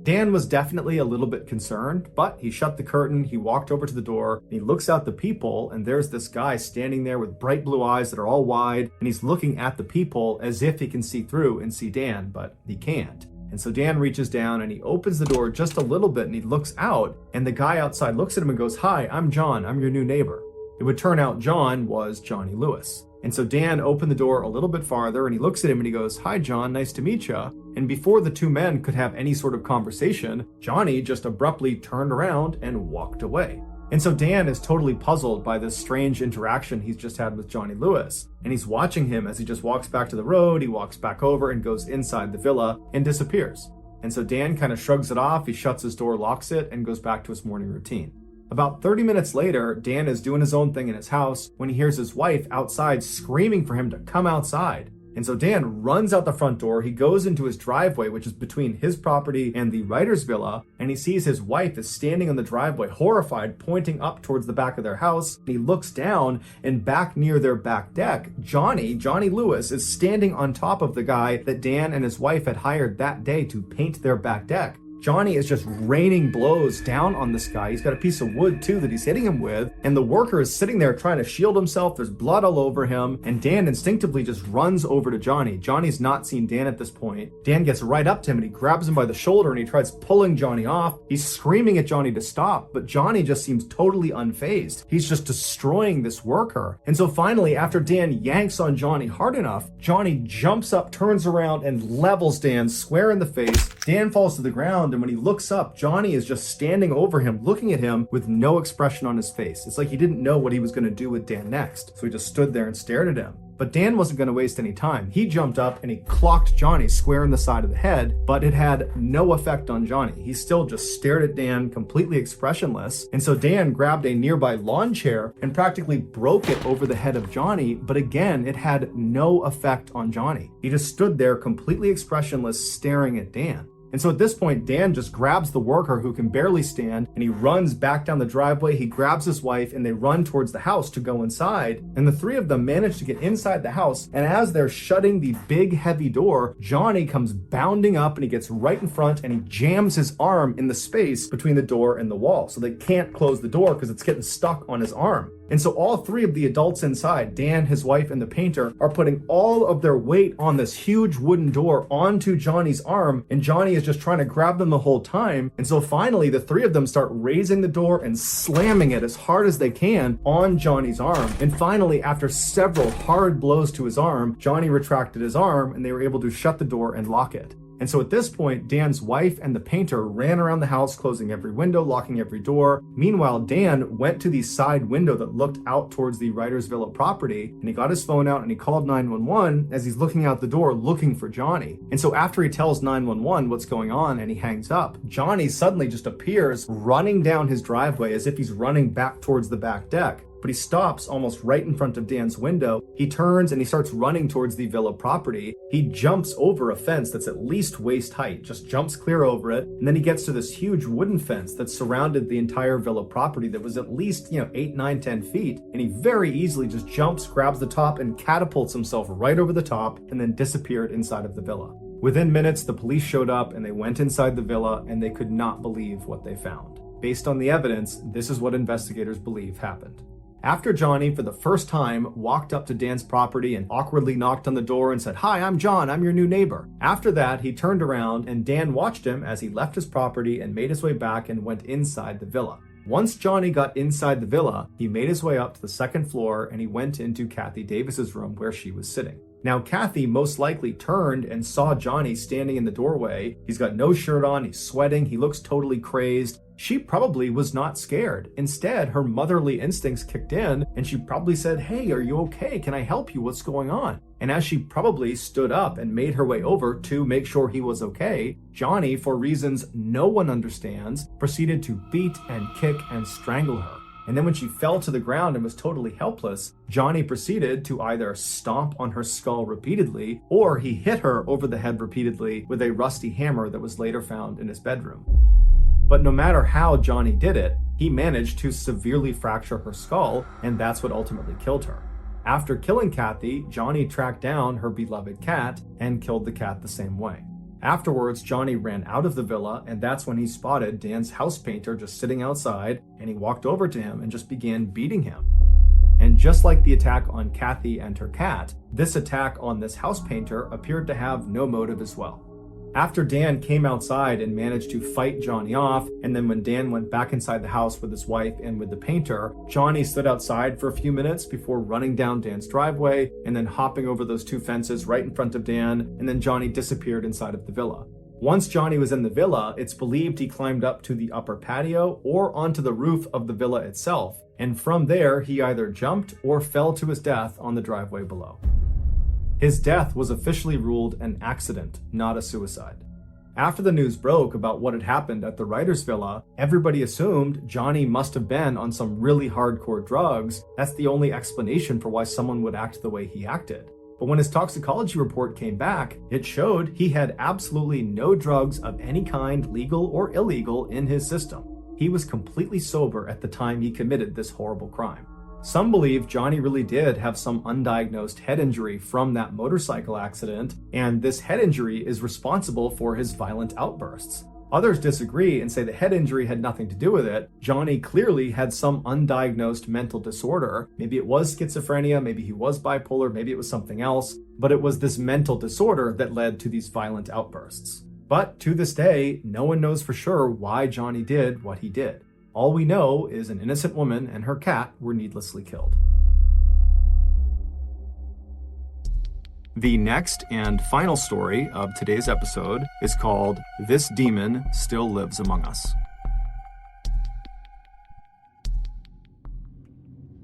S1: Dan was definitely a little bit concerned, but he shut the curtain, he walked over to the door, and he looks out the people, and there's this guy standing there with bright blue eyes that are all wide, and he's looking at the people as if he can see through and see Dan, but he can't. And so Dan reaches down and he opens the door just a little bit and he looks out, and the guy outside looks at him and goes, "Hi, I'm John. I'm your new neighbor." It would turn out John was Johnny Lewis. And so Dan opened the door a little bit farther and he looks at him and he goes, "Hi, John, nice to meet you." And before the two men could have any sort of conversation, Johnny just abruptly turned around and walked away. And so Dan is totally puzzled by this strange interaction he's just had with Johnny Lewis. And he's watching him as he just walks back to the road, he walks back over and goes inside the villa and disappears. And so Dan kind of shrugs it off, he shuts his door, locks it, and goes back to his morning routine. About 30 minutes later, Dan is doing his own thing in his house when he hears his wife outside screaming for him to come outside. And so Dan runs out the front door, he goes into his driveway, which is between his property and the writer's villa, and he sees his wife is standing on the driveway, horrified, pointing up towards the back of their house. He looks down, and back near their back deck, Johnny Lewis, is standing on top of the guy that Dan and his wife had hired that day to paint their back deck. Johnny is just raining blows down on this guy. He's got a piece of wood too that he's hitting him with, and the worker is sitting there trying to shield himself. There's blood all over him, and Dan instinctively just runs over to Johnny. Johnny's not seen Dan at this point. Dan gets right up to him and he grabs him by the shoulder and he tries pulling Johnny off. He's screaming at Johnny to stop, but Johnny just seems totally unfazed. He's just destroying this worker. And so finally, after Dan yanks on Johnny hard enough, Johnny jumps up, turns around, and levels Dan square in the face. Dan falls to the ground, and when he looks up, Johnny is just standing over him, looking at him with no expression on his face. It's like he didn't know what he was going to do with Dan next, so he just stood there and stared at him. But Dan wasn't going to waste any time. He jumped up and he clocked Johnny square in the side of the head, but it had no effect on Johnny. He still just stared at Dan, completely expressionless. And so Dan grabbed a nearby lawn chair and practically broke it over the head of Johnny, but again, it had no effect on Johnny. He just stood there completely expressionless, staring at Dan. And so at this point, Dan just grabs the worker who can barely stand and he runs back down the driveway. He grabs his wife and they run towards the house to go inside. And the three of them manage to get inside the house. And as they're shutting the big heavy door, Johnny comes bounding up and he gets right in front and he jams his arm in the space between the door and the wall. So they can't close the door because it's getting stuck on his arm. And so all three of the adults inside, Dan, his wife, and the painter, are putting all of their weight on this huge wooden door onto Johnny's arm, and Johnny is just trying to grab them the whole time. And so finally, the three of them start raising the door and slamming it as hard as they can on Johnny's arm. And finally, after several hard blows to his arm, Johnny retracted his arm, and they were able to shut the door and lock it. And so at this point, Dan's wife and the painter ran around the house, closing every window, locking every door. Meanwhile, Dan went to the side window that looked out towards the writer's villa property, and he got his phone out and he called 911 as he's looking out the door looking for Johnny. And so after he tells 911 what's going on and he hangs up, Johnny suddenly just appears running down his driveway as if he's running back towards the back deck. but he stops almost right in front of Dan's window. He turns and he starts running towards the villa property. He jumps over a fence that's at least waist height, just jumps clear over it, and then he gets to this huge wooden fence that surrounded the entire villa property that was at least, 8, 9, 10 feet, and he very easily just jumps, grabs the top, and catapults himself right over the top, and then disappeared inside of the villa. Within minutes, the police showed up and they went inside the villa and they could not believe what they found. Based on the evidence, this is what investigators believe happened. After Johnny, for the first time, walked up to Dan's property and awkwardly knocked on the door and said, "Hi, I'm John, I'm your new neighbor." After that, he turned around and Dan watched him as he left his property and made his way back and went inside the villa. Once Johnny got inside the villa, he made his way up to the second floor and he went into Kathy Davis's room where she was sitting. Now, Kathy most likely turned and saw Johnny standing in the doorway. He's got no shirt on, he's sweating, he looks totally crazed. She probably was not scared. Instead, her motherly instincts kicked in and she probably said, "Hey, are you okay? Can I help you? What's going on?" And as she probably stood up and made her way over to make sure he was okay, Johnny, for reasons no one understands, proceeded to beat and kick and strangle her. And then when she fell to the ground and was totally helpless, Johnny proceeded to either stomp on her skull repeatedly, or he hit her over the head repeatedly with a rusty hammer that was later found in his bedroom. But no matter how Johnny did it, he managed to severely fracture her skull, and that's what ultimately killed her. After killing Kathy, Johnny tracked down her beloved cat and killed the cat the same way. Afterwards, Johnny ran out of the villa, and that's when he spotted Dan's house painter just sitting outside, and he walked over to him and just began beating him. And just like the attack on Kathy and her cat, this attack on this house painter appeared to have no motive as well. After Dan came outside and managed to fight Johnny off, and then when Dan went back inside the house with his wife and with the painter, Johnny stood outside for a few minutes before running down Dan's driveway and then hopping over those two fences right in front of Dan, and then Johnny disappeared inside of the villa. Once Johnny was in the villa, it's believed he climbed up to the upper patio or onto the roof of the villa itself, and from there he either jumped or fell to his death on the driveway below. His death was officially ruled an accident, not a suicide. After the news broke about what had happened at the writer's villa, everybody assumed Johnny must have been on some really hardcore drugs. That's the only explanation for why someone would act the way he acted. But when his toxicology report came back, it showed he had absolutely no drugs of any kind, legal or illegal, in his system. He was completely sober at the time he committed this horrible crime. Some believe Johnny really did have some undiagnosed head injury from that motorcycle accident, and this head injury is responsible for his violent outbursts. Others disagree and say the head injury had nothing to do with it. Johnny clearly had some undiagnosed mental disorder. Maybe it was schizophrenia, maybe he was bipolar, maybe it was something else, but it was this mental disorder that led to these violent outbursts. But to this day, no one knows for sure why Johnny did what he did. All we know is an innocent woman and her cat were needlessly killed. The next and final story of today's episode is called "This Demon Still Lives Among Us."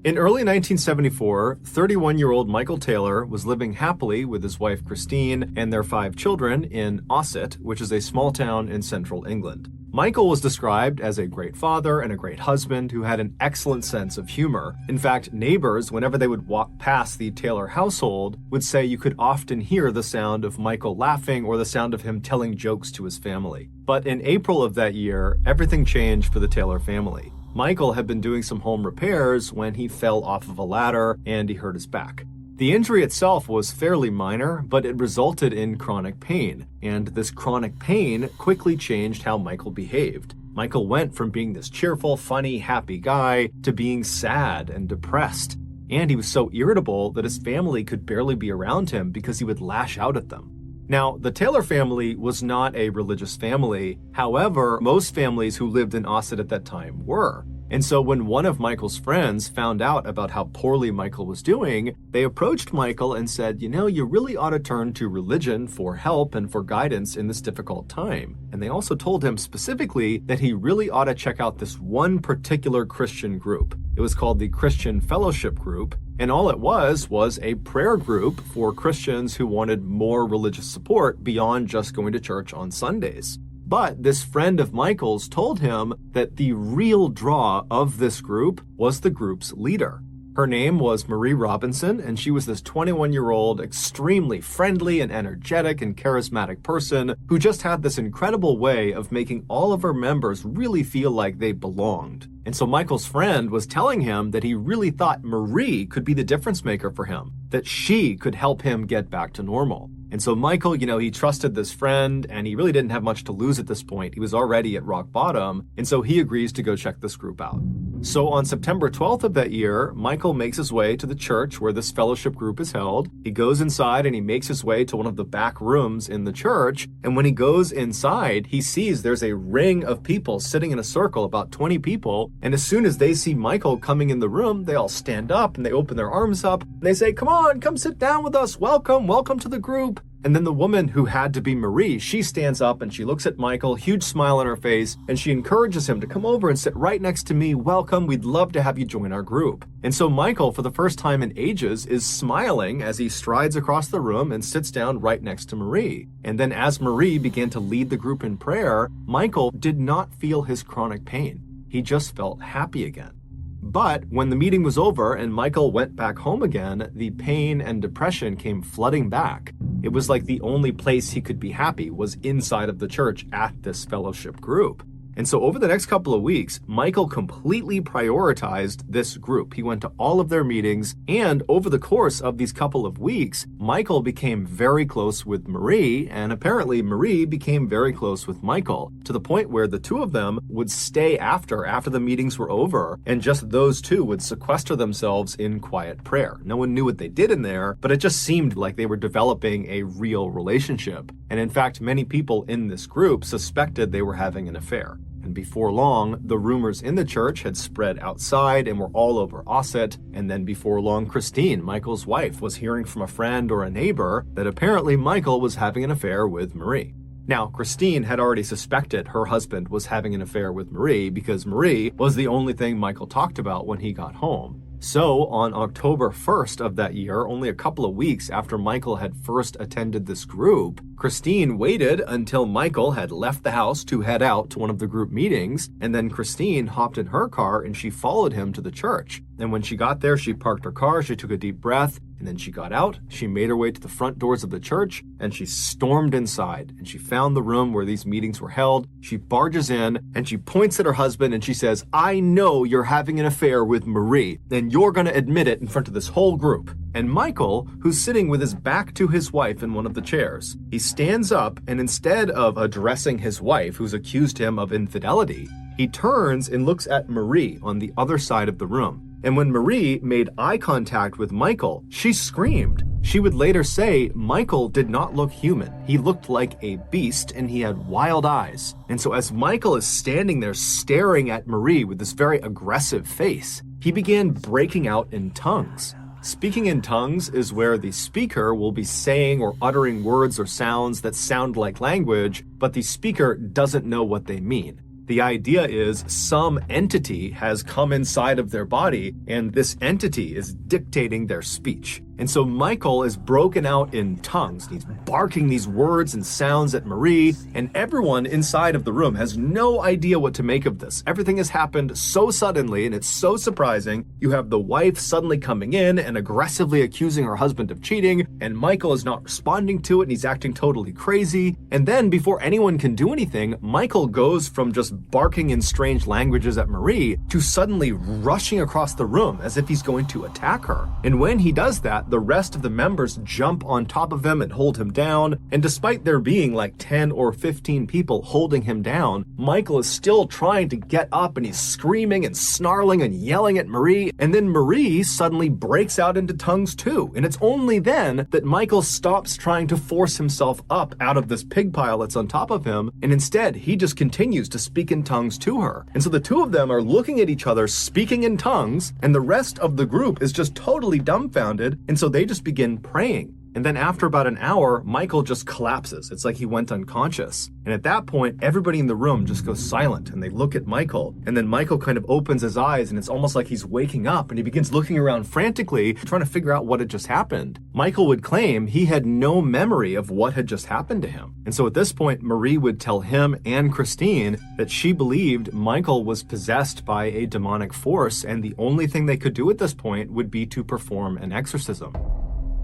S1: In early 1974, 31-year-old Michael Taylor was living happily with his wife Christine and their 5 children in Ossett, which is a small town in central England. Michael was described as a great father and a great husband who had an excellent sense of humor. In fact, neighbors, whenever they would walk past the Taylor household, would say you could often hear the sound of Michael laughing or the sound of him telling jokes to his family. But in April of that year, everything changed for the Taylor family. Michael had been doing some home repairs when he fell off of a ladder and he hurt his back. The injury itself was fairly minor, but it resulted in chronic pain, and this chronic pain quickly changed how Michael behaved. Michael went from being this cheerful, funny, happy guy to being sad and depressed, and he was so irritable that his family could barely be around him because he would lash out at them. Now, the Taylor family was not a religious family. However, most families who lived in Ossett at that time were. And so when one of Michael's friends found out about how poorly Michael was doing, they approached Michael and said, you really ought to turn to religion for help and for guidance in this difficult time. And they also told him specifically that he really ought to check out this one particular Christian group. It was called the Christian Fellowship Group, and all it was a prayer group for Christians who wanted more religious support beyond just going to church on Sundays. But this friend of Michael's told him that the real draw of this group was the group's leader. Her name was Marie Robinson, and she was this 21-year-old, extremely friendly and energetic and charismatic person who just had this incredible way of making all of her members really feel like they belonged. And so Michael's friend was telling him that he really thought Marie could be the difference maker for him, that she could help him get back to normal. And so Michael, he trusted this friend, and he really didn't have much to lose at this point. He was already at rock bottom, and so he agrees to go check this group out. So on September 12th of that year, Michael makes his way to the church where this fellowship group is held. He goes inside and he makes his way to one of the back rooms in the church. And when he goes inside, he sees there's a ring of people sitting in a circle, about 20 people. And as soon as they see Michael coming in the room, they all stand up and they open their arms up and they say, "Come on, come sit down with us. Welcome to the group." And then the woman who had to be Marie, she stands up and she looks at Michael, huge smile on her face, and she encourages him to come over and sit right next to me. "Welcome, we'd love to have you join our group." And so Michael, for the first time in ages, is smiling as he strides across the room and sits down right next to Marie. And then as Marie began to lead the group in prayer, Michael did not feel his chronic pain. He just felt happy again. But when the meeting was over and Michael went back home again, the pain and depression came flooding back. It was like the only place he could be happy was inside of the church at this fellowship group. And so over the next couple of weeks, Michael completely prioritized this group. He went to all of their meetings, and over the course of these couple of weeks, Michael became very close with Marie, and apparently Marie became very close with Michael, to the point where the two of them would stay after the meetings were over, and just those two would sequester themselves in quiet prayer. No one knew what they did in there, but it just seemed like they were developing a real relationship. And in fact, many people in this group suspected they were having an affair. And before long, the rumors in the church had spread outside and were all over Ossett. And then before long, Christine, Michael's wife, was hearing from a friend or a neighbor that apparently Michael was having an affair with Marie. Now, Christine had already suspected her husband was having an affair with Marie because Marie was the only thing Michael talked about when he got home. So, on October 1st of that year, only a couple of weeks after Michael had first attended this group, Christine waited until Michael had left the house to head out to one of the group meetings, and then Christine hopped in her car and she followed him to the church. And when she got there, she parked her car, she took a deep breath, and then she got out, she made her way to the front doors of the church, and she stormed inside, and she found the room where these meetings were held. She barges in, and she points at her husband, and she says, "I know you're having an affair with Marie, and you're gonna admit it in front of this whole group." And Michael, who's sitting with his back to his wife in one of the chairs, he stands up, and instead of addressing his wife, who's accused him of infidelity, he turns and looks at Marie on the other side of the room. And when Marie made eye contact with Michael, she screamed. She would later say Michael did not look human. He looked like a beast and he had wild eyes. And so as Michael is standing there staring at Marie with this very aggressive face, he began breaking out in tongues. Speaking in tongues is where the speaker will be saying or uttering words or sounds that sound like language, but the speaker doesn't know what they mean. The idea is some entity has come inside of their body, and this entity is dictating their speech. And so Michael is broken out in tongues. He's barking these words and sounds at Marie, and everyone inside of the room has no idea what to make of this. Everything has happened so suddenly, and it's so surprising. You have the wife suddenly coming in and aggressively accusing her husband of cheating, and Michael is not responding to it, and he's acting totally crazy. And then, before anyone can do anything, Michael goes from just barking in strange languages at Marie to suddenly rushing across the room as if he's going to attack her. And when he does that, the rest of the members jump on top of him and hold him down, and despite there being like 10 or 15 people holding him down, Michael is still trying to get up, and he's screaming and snarling and yelling at Marie, and then Marie suddenly breaks out into tongues too, and it's only then that Michael stops trying to force himself up out of this pig pile that's on top of him, and instead he just continues to speak in tongues to her. And so the two of them are looking at each other speaking in tongues, and the rest of the group is just totally dumbfounded, and so they just begin praying. And then after about an hour, Michael just collapses. It's like he went unconscious. And at that point, everybody in the room just goes silent and they look at Michael. And then Michael kind of opens his eyes and it's almost like he's waking up and he begins looking around frantically, trying to figure out what had just happened. Michael would claim he had no memory of what had just happened to him. And so at this point, Marie would tell him and Christine that she believed Michael was possessed by a demonic force, and the only thing they could do at this point would be to perform an exorcism.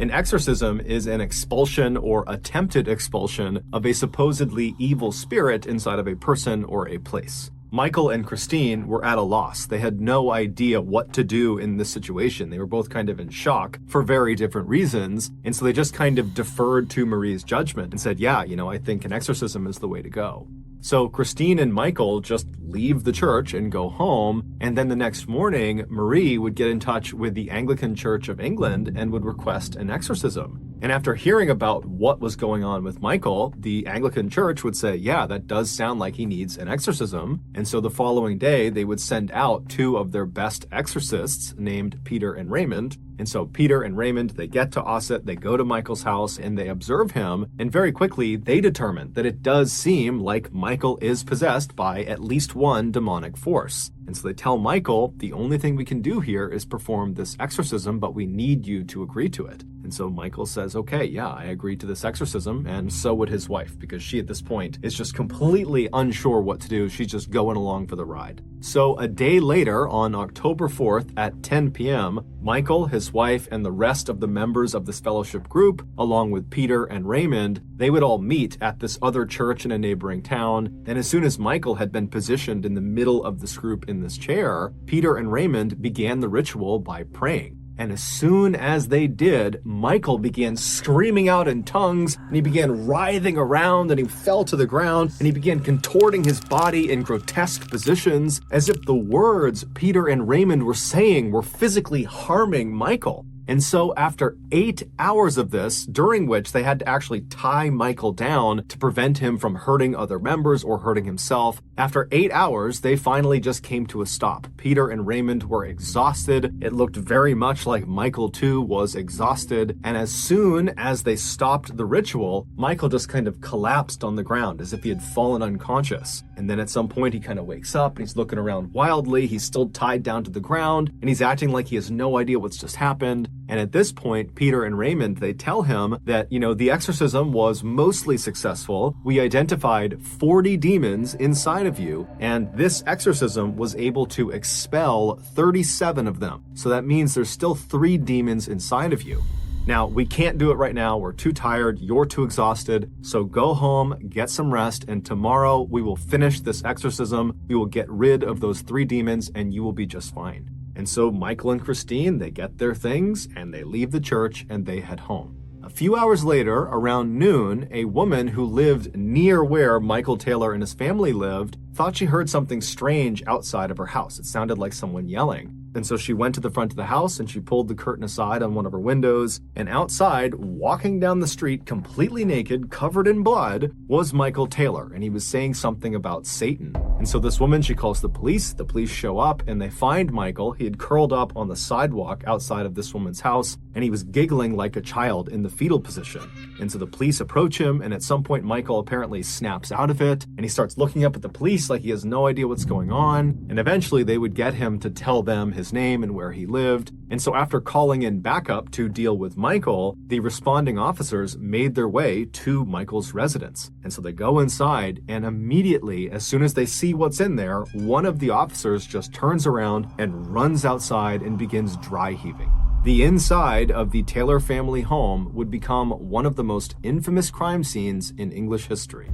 S1: An exorcism is an expulsion or attempted expulsion of a supposedly evil spirit inside of a person or a place. Michael and Christine were at a loss. They had no idea what to do in this situation. They were both kind of in shock for very different reasons. And so they just kind of deferred to Marie's judgment and said, yeah, I think an exorcism is the way to go. So Christine and Michael just leave the church and go home, and then the next morning, Marie would get in touch with the Anglican Church of England and would request an exorcism. And after hearing about what was going on with Michael, the Anglican Church would say, yeah, that does sound like he needs an exorcism. And so the following day, they would send out two of their best exorcists named Peter and Raymond. And so Peter and Raymond, they get to Ossett, they go to Michael's house, and they observe him, and very quickly they determine that it does seem like Michael is possessed by at least one demonic force. And so they tell Michael, the only thing we can do here is perform this exorcism, but we need you to agree to it. And so Michael says, okay, yeah, I agree to this exorcism, and so would his wife, because she at this point is just completely unsure what to do. She's just going along for the ride. So a day later, on October 4th at 10 p.m., Michael, his wife, and the rest of the members of this fellowship group, along with Peter and Raymond, they would all meet at this other church in a neighboring town. And as soon as Michael had been positioned in the middle of this group in this chair, Peter and Raymond began the ritual by praying. And as soon as they did, Michael began screaming out in tongues, and he began writhing around, and he fell to the ground, and he began contorting his body in grotesque positions, as if the words Peter and Raymond were saying were physically harming Michael. And so after 8 hours of this, during which they had to actually tie Michael down to prevent him from hurting other members or hurting himself, after 8 hours, they finally just came to a stop. Peter and Raymond were exhausted. It looked very much like Michael too was exhausted. And as soon as they stopped the ritual, Michael just kind of collapsed on the ground as if he had fallen unconscious. And then at some point he kind of wakes up and he's looking around wildly. He's still tied down to the ground and he's acting like he has no idea what's just happened. And at this point, Peter and Raymond, they tell him that, the exorcism was mostly successful. We identified 40 demons inside of you, and this exorcism was able to expel 37 of them. So that means there's still 3 demons inside of you. Now, we can't do it right now. We're too tired. You're too exhausted. So go home, get some rest, and tomorrow we will finish this exorcism. We will get rid of those 3 demons, and you will be just fine. And so Michael and Christine, they get their things and they leave the church and they head home. A few hours later, around noon, a woman who lived near where Michael Taylor and his family lived thought she heard something strange outside of her house. It sounded like someone yelling. And so she went to the front of the house and she pulled the curtain aside on one of her windows. And outside, walking down the street completely naked, covered in blood, was Michael Taylor. And he was saying something about Satan. And so this woman, she calls the police. The police show up and they find Michael. He had curled up on the sidewalk outside of this woman's house and he was giggling like a child in the fetal position. And so the police approach him, and at some point Michael apparently snaps out of it and he starts looking up at the police like he has no idea what's going on. And eventually they would get him to tell them his name and where he lived. And so after calling in backup to deal with Michael, the responding officers made their way to Michael's residence. And so they go inside, and immediately, as soon as they see what's in there, one of the officers just turns around and runs outside and begins dry heaving. The inside of the Taylor family home would become one of the most infamous crime scenes in English history.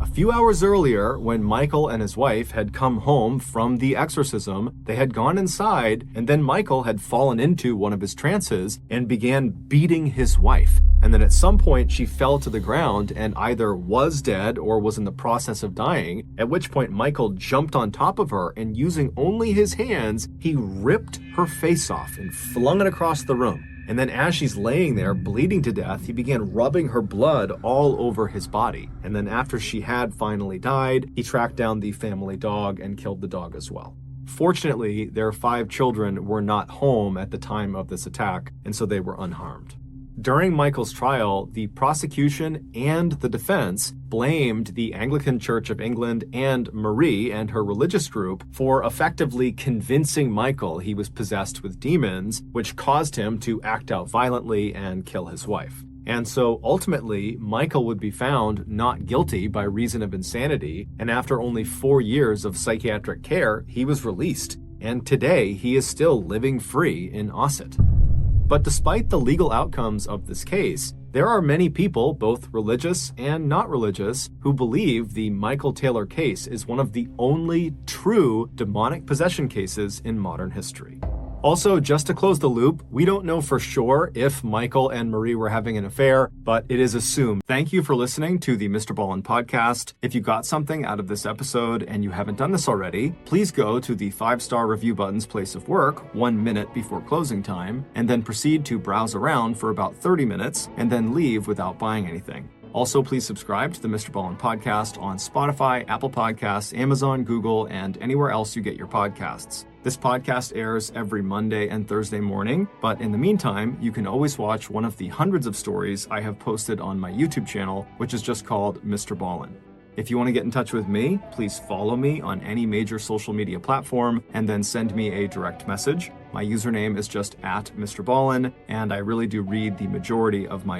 S1: A few hours earlier, when Michael and his wife had come home from the exorcism, they had gone inside, and then Michael had fallen into one of his trances and began beating his wife. And then at some point, she fell to the ground and either was dead or was in the process of dying, at which point Michael jumped on top of her and using only his hands, he ripped her face off and flung it across the room. And then as she's laying there bleeding to death, he began rubbing her blood all over his body. And then after she had finally died, he tracked down the family dog and killed the dog as well. Fortunately, their 5 children were not home at the time of this attack, and so they were unharmed. During Michael's trial, the prosecution and the defense blamed the Anglican Church of England and Marie and her religious group for effectively convincing Michael he was possessed with demons, which caused him to act out violently and kill his wife. And so ultimately, Michael would be found not guilty by reason of insanity, and after only 4 years of psychiatric care, he was released. And today, he is still living free in Ossett. But despite the legal outcomes of this case, there are many people, both religious and not religious, who believe the Michael Taylor case is one of the only true demonic possession cases in modern history. Also, just to close the loop, we don't know for sure if Michael and Marie were having an affair, but it is assumed. Thank you for listening to the Mr. Ballen podcast. If you got something out of this episode and you haven't done this already, please go to the 5-star review button's place of work 1 minute before closing time, and then proceed to browse around for about 30 minutes, and then leave without buying anything. Also, please subscribe to the Mr. Ballen podcast on Spotify, Apple Podcasts, Amazon, Google, and anywhere else you get your podcasts. This podcast airs every Monday and Thursday morning, but in the meantime, you can always watch one of the hundreds of stories I have posted on my YouTube channel, which is just called Mr. Ballen. If you want to get in touch with me, please follow me on any major social media platform and then send me a direct message. My username is just @MrBallen, and I really do read the majority of my